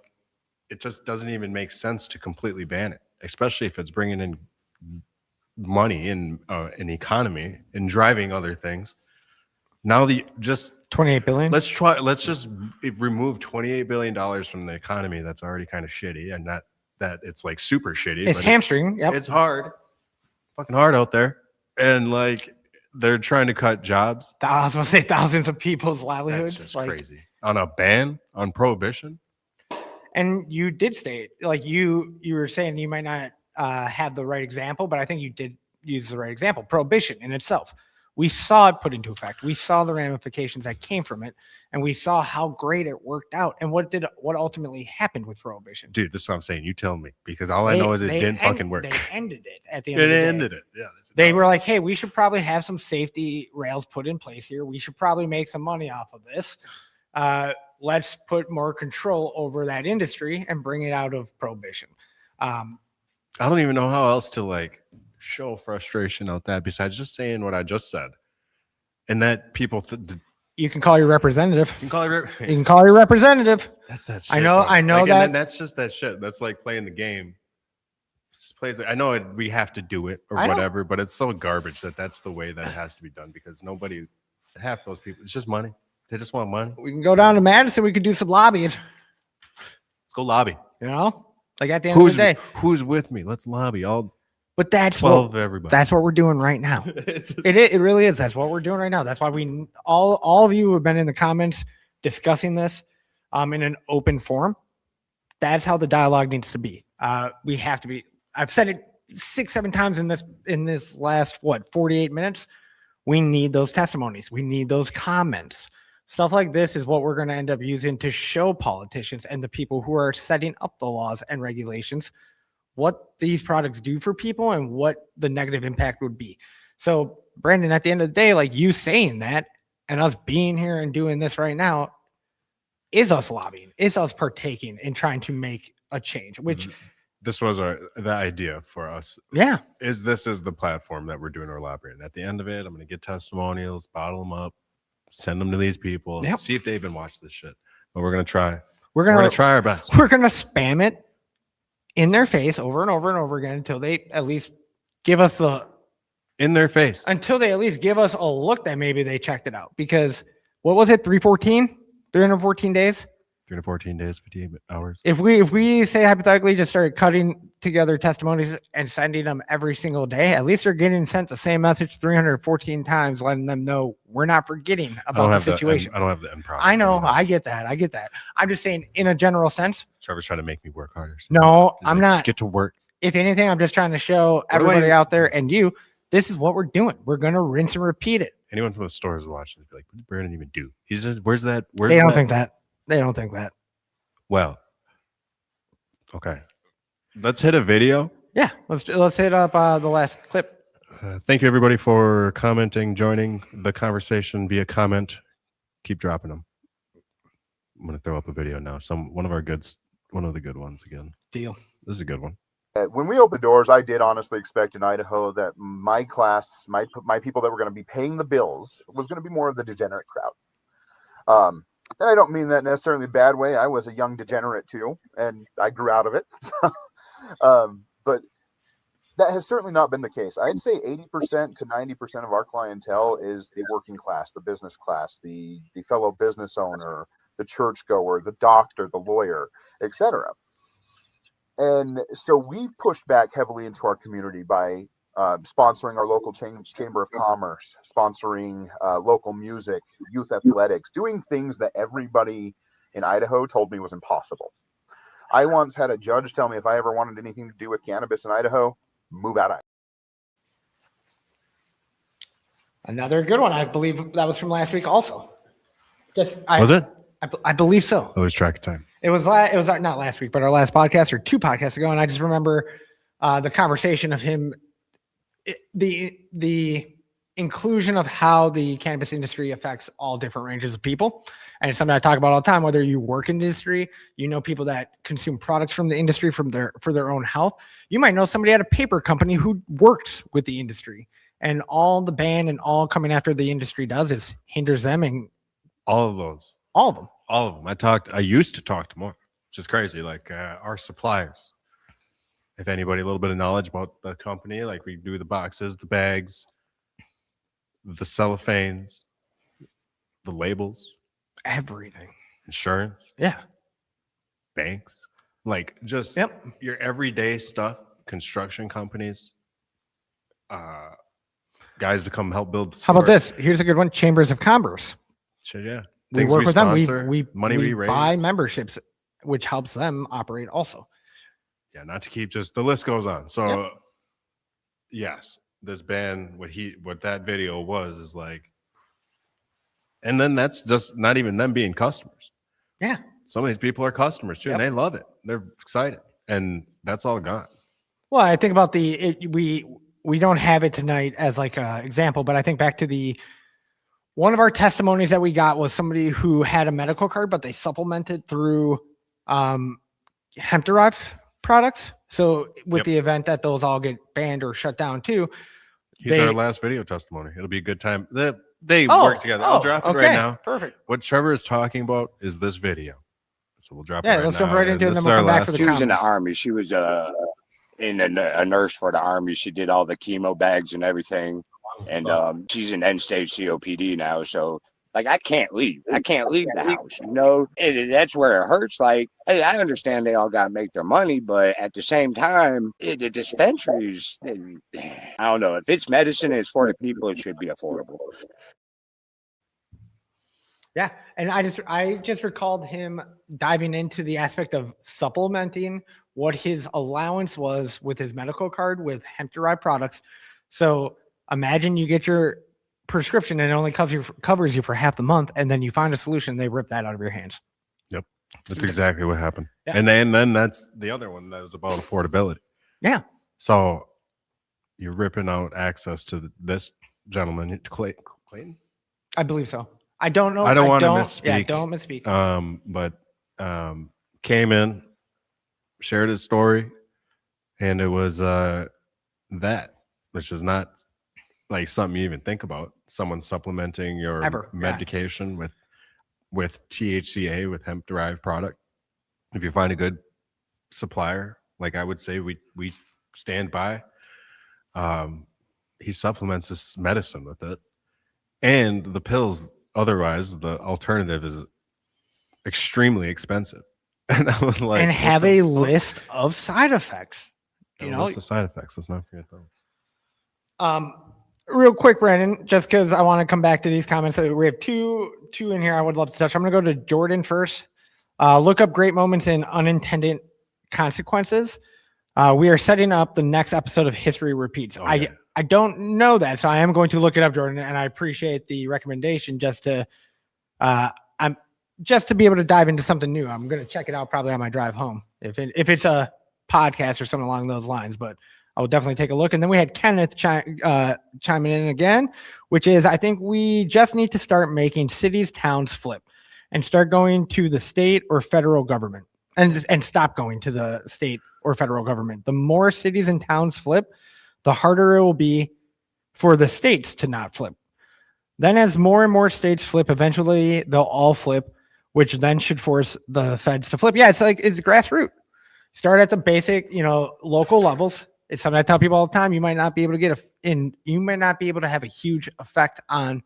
it just doesn't even make sense to completely ban it, especially if it's bringing in money and an economy and driving other things. Now just 28 billion. Let's just remove $28 billion from the economy that's already kind of shitty, and not that it's like super shitty. It's but hamstring. Yep. It's hard. Fucking hard out there. And like, they're trying to cut jobs. I was going to say thousands of people's livelihoods. That's just crazy. On a ban, on prohibition. And you did state, like you were saying you might not have the right example, but I think you did use the right example. Prohibition in itself. We saw it put into effect. We saw the ramifications that came from it, and we saw how great it worked out. And what ultimately happened with prohibition? Dude, this is what I'm saying. You tell me, because all I know is it didn't fucking work. They ended it at the end of the day. It ended it. Yeah. They were like, hey, we should probably have some safety rails put in place here. We should probably make some money off of this. Let's put more control over that industry and bring it out of prohibition. I don't even know how else to like show frustration out that besides just saying what I just said. And that people you can call your representative. You can call your representative. That's that shit. I know like, that. And that's just that shit. That's like playing the game. It just plays. I know we have to do it or whatever, but it's so garbage that's the way that it has to be done, because half those people, it's just money. They just want money. We can go down to Madison. We could do some lobbying. Let's go lobby. Like at the end of the day, who's with me? Let's lobby. But that's 12 of everybody. That's what we're doing right now. It really is. That's what we're doing right now. That's why all of you who have been in the comments discussing this in an open forum. That's how the dialogue needs to be. We have to be. I've said it 6-7 times in this last 48 minutes. We need those testimonies. We need those comments. Stuff like this is what we're going to end up using to show politicians and the people who are setting up the laws and regulations what these products do for people and what the negative impact would be. So, Brandon, at the end of the day, like you saying that and us being here and doing this right now is us lobbying, is us partaking in trying to make a change, which this was the idea for us. Yeah. This is the platform that we're doing our lobbying. At the end of it, I'm going to get testimonials, bottle them up, send them to these people, see if they even watch this shit. But we're going to try. We're going to try our best. We're going to spam it in their face over and over and over again until they at least give us until they at least give us a look that maybe they checked it out. Because what was it? 314 days? 314 days, 58 hours. If we say hypothetically just started cutting together testimonies and sending them every single day, at least they're getting sent the same message 314 times, letting them know we're not forgetting about the situation. I don't have the end problem. I know. I get that. I'm just saying in a general sense. Trevor's trying to make me work harder. So no, I'm not. Get to work. if anything, I'm just trying to show What do everybody I- out there and you, this is what we're doing. We're going to rinse and repeat it. Anyone from the stores watching, be like, what did Brandon even do? He says, where's that? Where's They don't that? think that. They don't think that. Well, okay. Let's hit a video. Yeah, let's hit up the last clip. Thank you, everybody, for commenting, joining the conversation via comment. Keep dropping them. I'm going to throw up a video now. One of the good ones again. Deal. This is a good one. When we opened doors, I did honestly expect in Idaho that my class, my people that were going to be paying the bills was going to be more of the degenerate crowd. And I don't mean that necessarily in a bad way. I was a young degenerate too, and I grew out of it. But that has certainly not been the case. I'd say 80% to 90% of our clientele is the working class, the business class, the fellow business owner, the churchgoer, the doctor, the lawyer, etc. And so we've pushed back heavily into our community by sponsoring our local chamber of commerce, sponsoring local music, youth athletics, doing things that everybody in Idaho told me was impossible. I once had a judge tell me if I ever wanted anything to do with cannabis in Idaho, move out of Idaho. Another good one. I believe that was from last week also. Was it? I believe so. I lose track of time. It was not last week, but our last podcast or 2 podcasts ago. And I just remember the conversation of him, the inclusion of how the cannabis industry affects all different ranges of people. And it's something I talk about all the time, whether you work in the industry, you know, people that consume products from the industry for their own health. You might know somebody at a paper company who works with the industry, and all the ban and all coming after the industry does is hinders them and All of those. all of them. All of them. I used to talk to more, which is crazy. Like our suppliers. If anybody, a little bit of knowledge about the company, like we do the boxes, the bags, the cellophanes, the labels, Everything. insurance, Yeah. banks, like just Yep. your everyday stuff, construction companies, guys to come help build the How about store. this? Here's a good one. Chambers of Commerce. Shit, yeah. We Things work with them. sponsor, We money we raise. buy memberships, which helps them operate also. Yeah, not to keep just the list goes on. So Yep. yes, this ban, what that video was is like, and then that's just not even them being customers. Yeah. Some of these people are customers too, Yep. and they love it. They're excited, and that's all gone. Well, I think about we don't have it tonight as like a example, but I think back to one of our testimonies that we got was somebody who had a medical card, but they supplemented through hemp derived products. So with Yep. the event that those all get banned or shut down too, He's our last video testimony. It'll be a good time. They work together. I'll drop it right now. Perfect. What Trevor is talking about is this video. So we'll drop it Yeah, right let's now. jump right into it, and This then is we'll our come back last for the She was in the comments. army. She was a nurse for the army. She did all the chemo bags and everything. And she's in end stage COPD now. So like I can't leave. I can't leave the house. You know, that's where it hurts. Like hey, I understand they all got to make their money, but at the same time, the dispensaries. I don't know if it's medicine. It's for the people. It should be affordable. Yeah, and I just recalled him diving into the aspect of supplementing what his allowance was with his medical card with hemp derived products. So imagine you get your prescription and it only covers you for half the month, and then you find a solution, they rip that out of your hands. That's exactly what happened. Yeah. And then that's the other one that was about affordability. Yeah. So you're ripping out access to this gentleman, Clayton. I believe so. I don't know. I don't wanna Yeah, misspeak. don't misspeak. But came in, shared his story, and it was that, which is not like something you even think about. Someone supplementing your Ever, yeah. medication with THCA, with hemp derived product. If you find a good supplier, like I would say we stand by, he supplements this medicine with it, and the pills. Otherwise, the alternative is extremely expensive. And I was like, and what have the a fuck? list of side effects. You And know, what's the side effects? Let's not forget those. real quick, Brandon, just because I want to come back to these comments. So we have two in here I would love to touch. I'm going to go to Jordan first. Look up great moments and unintended consequences. We are setting up the next episode of History Repeats. Oh, yeah. I don't know that, so I am going to look it up, Jordan, and I appreciate the recommendation just to be able to dive into something new. I'm going to check it out probably on my drive home if it's a podcast or something along those lines, but I will definitely take a look. And then we had Kenneth chiming in again, which is I think we just need to start making cities, towns flip and start going to the state or federal government and stop going to the state or federal government. The more cities and towns flip, the harder it will be for the states to not flip. Then as more and more states flip, eventually they'll all flip, which then should force the feds to flip. Yeah, it's grassroots. Start at the basic, local levels. It's something I tell people all the time. You might not be able to you might not be able to have a huge effect on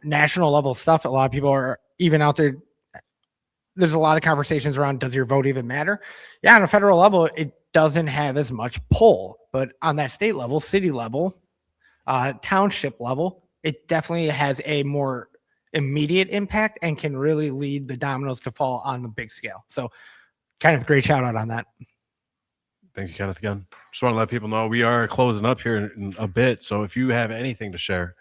national level stuff. A lot of people are even out there. There's a lot of conversations around, does your vote even matter? Yeah, on a federal level, it doesn't have as much pull, but on that state level, city level, township level, it definitely has a more immediate impact and can really lead the dominoes to fall on the big scale. So kind of great shout out on that. Thank you, Kenneth, again. Just want to let people know we are closing up here in a bit. So if you have anything to share,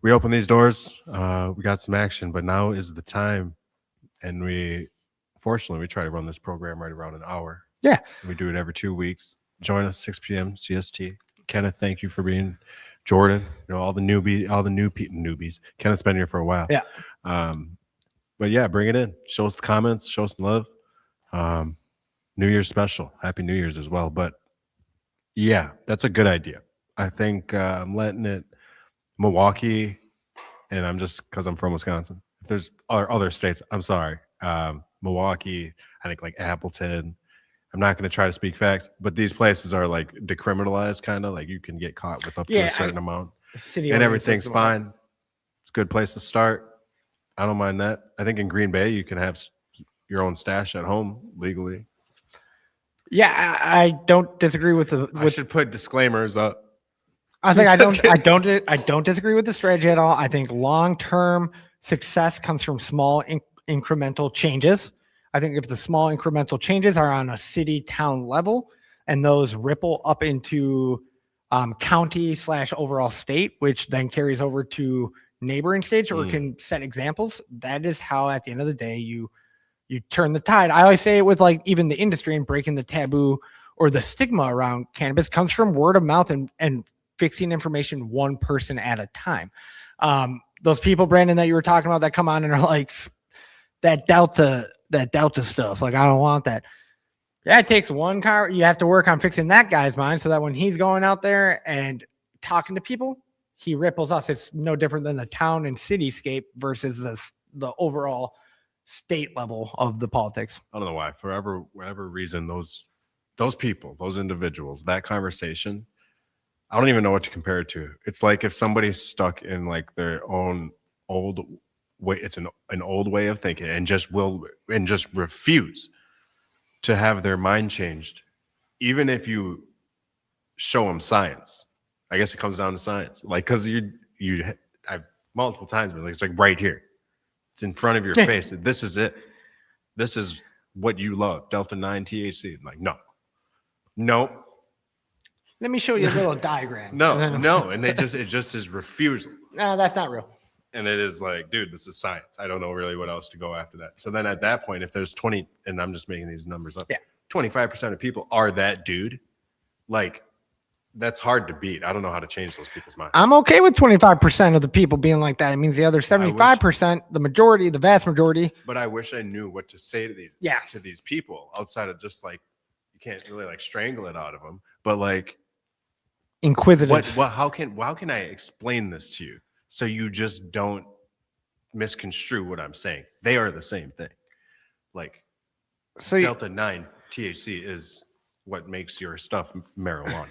we open these doors. We got some action, but now is the time. And fortunately, we try to run this program right around an hour. Yeah. We do it every 2 weeks. Join us 6 p.m. CST. Kenneth, thank you for being Jordan. All the newbies. Kenneth's been here for a while. Yeah. But yeah, bring it in. Show us the comments. Show us some love. New Year's special. Happy New Year's as well. But yeah, that's a good idea. I think I'm letting it Milwaukee, and I'm just because I'm from Wisconsin. If there's other states, I'm sorry. Milwaukee, I think like Appleton. I'm not going to try to speak facts, but these places are like decriminalized, kind of like you can get caught with up to a certain amount, and everything's fine. It's a good place to start. I don't mind that. I think in Green Bay, you can have your own stash at home legally. Yeah, I don't disagree with I should put disclaimers up. I think I don't disagree with the strategy at all. I think long-term success comes from small incremental changes. I think if the small incremental changes are on a city town level and those ripple up into county / overall state, which then carries over to neighboring states or can set examples, that is how at the end of the day you turn the tide. I always say it with like even the industry and breaking the taboo or the stigma around cannabis comes from word of mouth and fixing information one person at a time. Those people, Brandon, that you were talking about that come on and are like that Delta stuff. Like, I don't want that. Yeah, it takes one car. You have to work on fixing that guy's mind so that when he's going out there and talking to people, he ripples us. It's no different than the town and cityscape versus the overall state level of the politics. I don't know why. For whatever reason, those people, those individuals, that conversation, I don't even know what to compare it to. It's like if somebody's stuck in like their own old way, it's an old way of thinking and just refuse to have their mind changed. Even if you show them science, I guess it comes down to science. Like, cause I've multiple times been like, it's like right here. It's in front of your face. This is it. This is what you love. Delta 9 THC. I'm like, no. Let me show you a little diagram. No. And it just is refusal. No, that's not real. And it is like, dude, this is science. I don't know really what else to go after that. So then at that point, if there's 20, and I'm just making these numbers up, 25% of people are that dude, like, that's hard to beat. I don't know how to change those people's minds. I'm okay with 25% of the people being like that. It means the other 75%, the vast majority. But I wish I knew what to say to these people outside of just like, you can't really like strangle it out of them. But like, inquisitive. How can I explain this to you so you just don't misconstrue what I'm saying? They are the same thing. Like, so Delta 9 THC is what makes your stuff marijuana.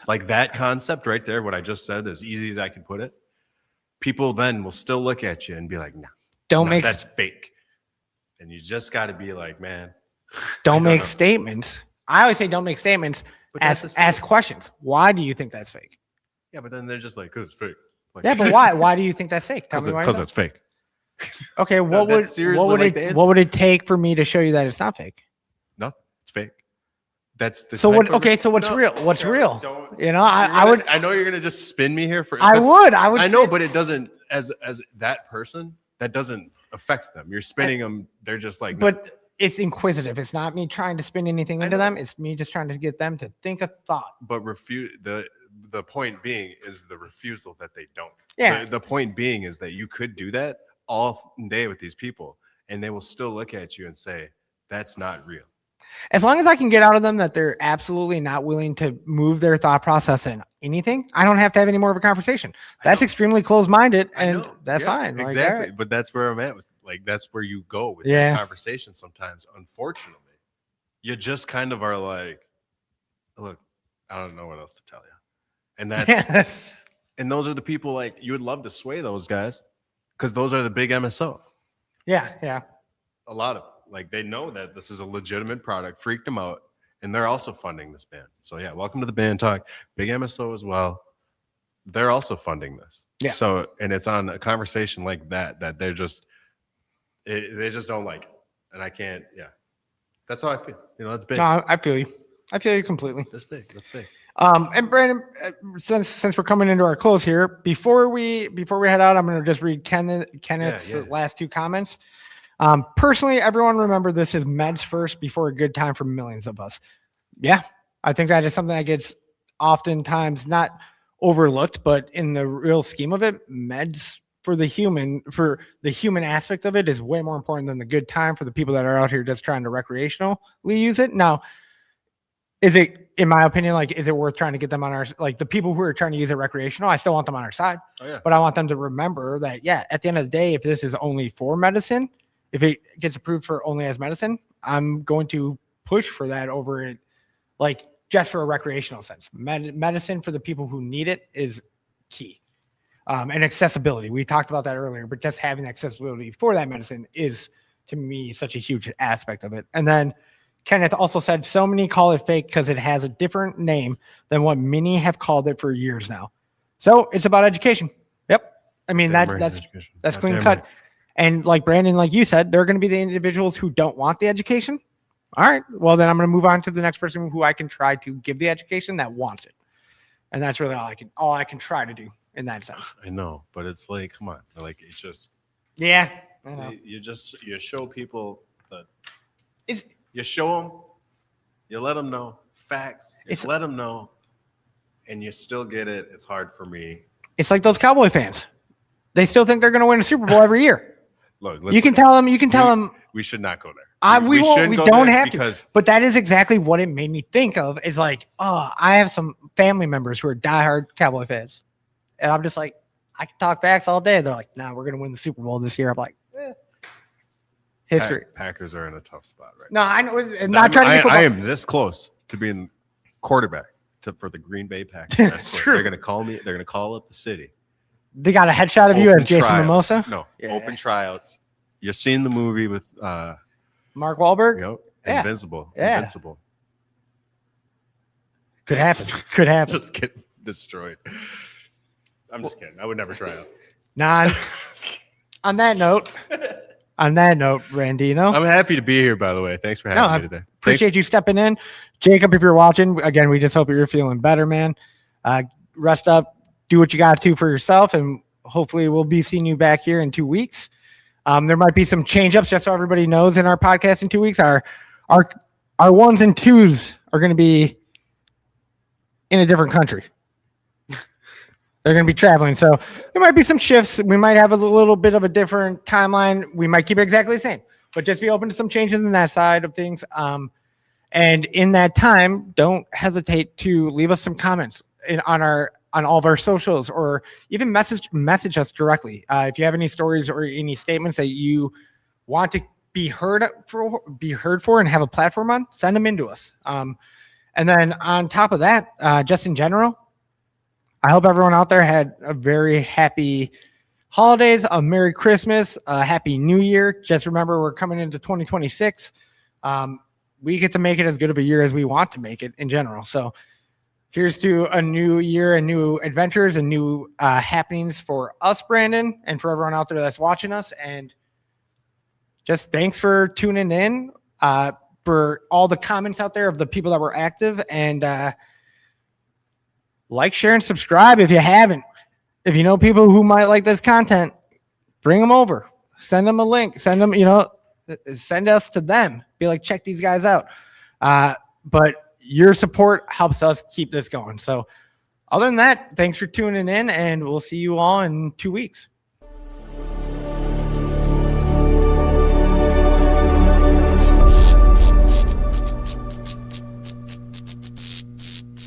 Like that concept right there, what I just said, as easy as I can put it, people then will still look at you and be like, that's fake. And you just got to be like, man. Don't make statements. I always say don't make statements. Ask questions. Why do you think that's fake? Yeah, but then they're just like, because it's fake. Like, yeah, but why? Why do you think that's fake? Tell me why. Because it's fake. Okay, what would it take for me to show you that it's not fake? No, it's fake. That's the So type what? of Okay, so what's No, real? What's Trevor, real? don't- You know, I You're would. gonna- I know you're gonna just spin me here for. I would. I know, say- but it doesn't. As that person, that doesn't affect them. You're spinning them. They're just like. no. But it's inquisitive. It's not me trying to spin anything I into know. them. It's me just trying to get them to think a thought. But refuse the point being is the refusal that they don't. Yeah. The point being is that you could do that all day with these people, and they will still look at you and say, "That's not real." As long as I can get out of them that they're absolutely not willing to move their thought process in anything, I don't have to have any more of a conversation. That's know. extremely closed-minded, I and know. that's Yeah, fine. Like, exactly. all right. But that's where I'm at with that's where you go with Yeah. that conversation sometimes. Unfortunately, you just kind of are like, look, I don't know what else to tell you. And that's Yes. and those are the people like you would love to sway those guys because those are the big MSO. Yeah. Yeah. A lot of like they know that this is a legitimate product, freaked them out, and they're also funding this band. So yeah, welcome to the band talk. Big MSO as well. They're also funding this. Yeah. So and it's on a conversation like that they're just they just don't like it. And I can't, yeah. That's how I feel. You know, that's big. No, I feel you. I feel you completely. That's big. That's big. And Brandon, since we're coming into our close here, before we head out, I'm going to just read Kenneth's Yeah. last two comments. Personally, everyone remember this is meds first before a good time for millions of us. Yeah, I think that is something that gets oftentimes not overlooked, but in the real scheme of it, meds for the human aspect of it is way more important than the good time for the people that are out here just trying to recreationally use it. Now, is it, in my opinion, like, is it worth trying to get them on our, like the people who are trying to use it recreational? I still want them on our side, Oh yeah. but I want them to remember that, yeah, at the end of the day, if this is only for medicine, if it gets approved for only as medicine, I'm going to push for that over it, like just for a recreational sense. Medicine for the people who need it is key. And accessibility. We talked about that earlier, but just having accessibility for that medicine is, to me, such a huge aspect of it. And then Kenneth also said, so many call it fake because it has a different name than what many have called it for years now. So it's about education. Yep. I mean, Damn right, that's education. clean Goddamn cut. right. And like Brandon, like you said, there are going to be the individuals who don't want the education. All right. Well, then I'm going to move on to the next person who I can try to give the education that wants it. And that's really all I can try to do in that sense. I know, but it's like, come on. Like it's just Yeah. I know. you show people that It's you show them, you let them know facts, you It's- let them know, and you still get it. It's hard for me. It's like those Cowboy fans. They still think they're going to win a Super Bowl every year. Look, You can tell them. we should not go there. We won't. shouldn't We go don't there have to. because But that is exactly what it made me think of. Is like, oh, I have some family members who are diehard Cowboy fans, and I'm just like, I can talk facts all day. They're like, nah, we're going to win the Super Bowl this year. I'm like, history. Packers are in a tough spot right No, I know. I'm now. not trying to be football. I am this close to being quarterback for the Green Bay Packers. That's swear. true. They're going to call me. They're going to call up the city. They got a headshot of you as Open Jason tryouts. Mimosa, No, Yeah. open tryouts. You've seen the movie with Mark Wahlberg. Yeah. Invincible. Yeah. Invincible. Could happen. Could happen. Just get destroyed. I'm just kidding. I would never try out. Nah. On that note, Randino. I'm happy to be here, by the way. Thanks for having me today. Appreciate you stepping in. Jacob, if you're watching, again, we just hope you're feeling better, man. Rest up, do what you got to for yourself, and hopefully we'll be seeing you back here in 2 weeks. There might be some change-ups, just so everybody knows, in our podcast in 2 weeks. Our ones and twos are going to be in a different country. They're going to be traveling. So there might be some shifts. We might have a little bit of a different timeline. We might keep it exactly the same, but just be open to some changes in that side of things. And in that time, don't hesitate to leave us some comments on all of our socials, or even message us directly. If you have any stories or any statements that you want to be heard for and have a platform on, send them into us. And then on top of that, just in general, I hope everyone out there had a very happy holidays, a Merry Christmas, a Happy New Year. Just remember, we're coming into 2026. We get to make it as good of a year as we want to make it in general. So here's to a new year and new adventures and new happenings for us, Brandon, and for everyone out there that's watching us. And just thanks for tuning in. for all the comments out there of the people that were active, and like, share, and subscribe if you haven't. If you know people who might like this content, bring them over, send them a link, send them, send us to them. Be like, check these guys out. But your support helps us keep this going. So other than that, thanks for tuning in, and we'll see you all in 2 weeks.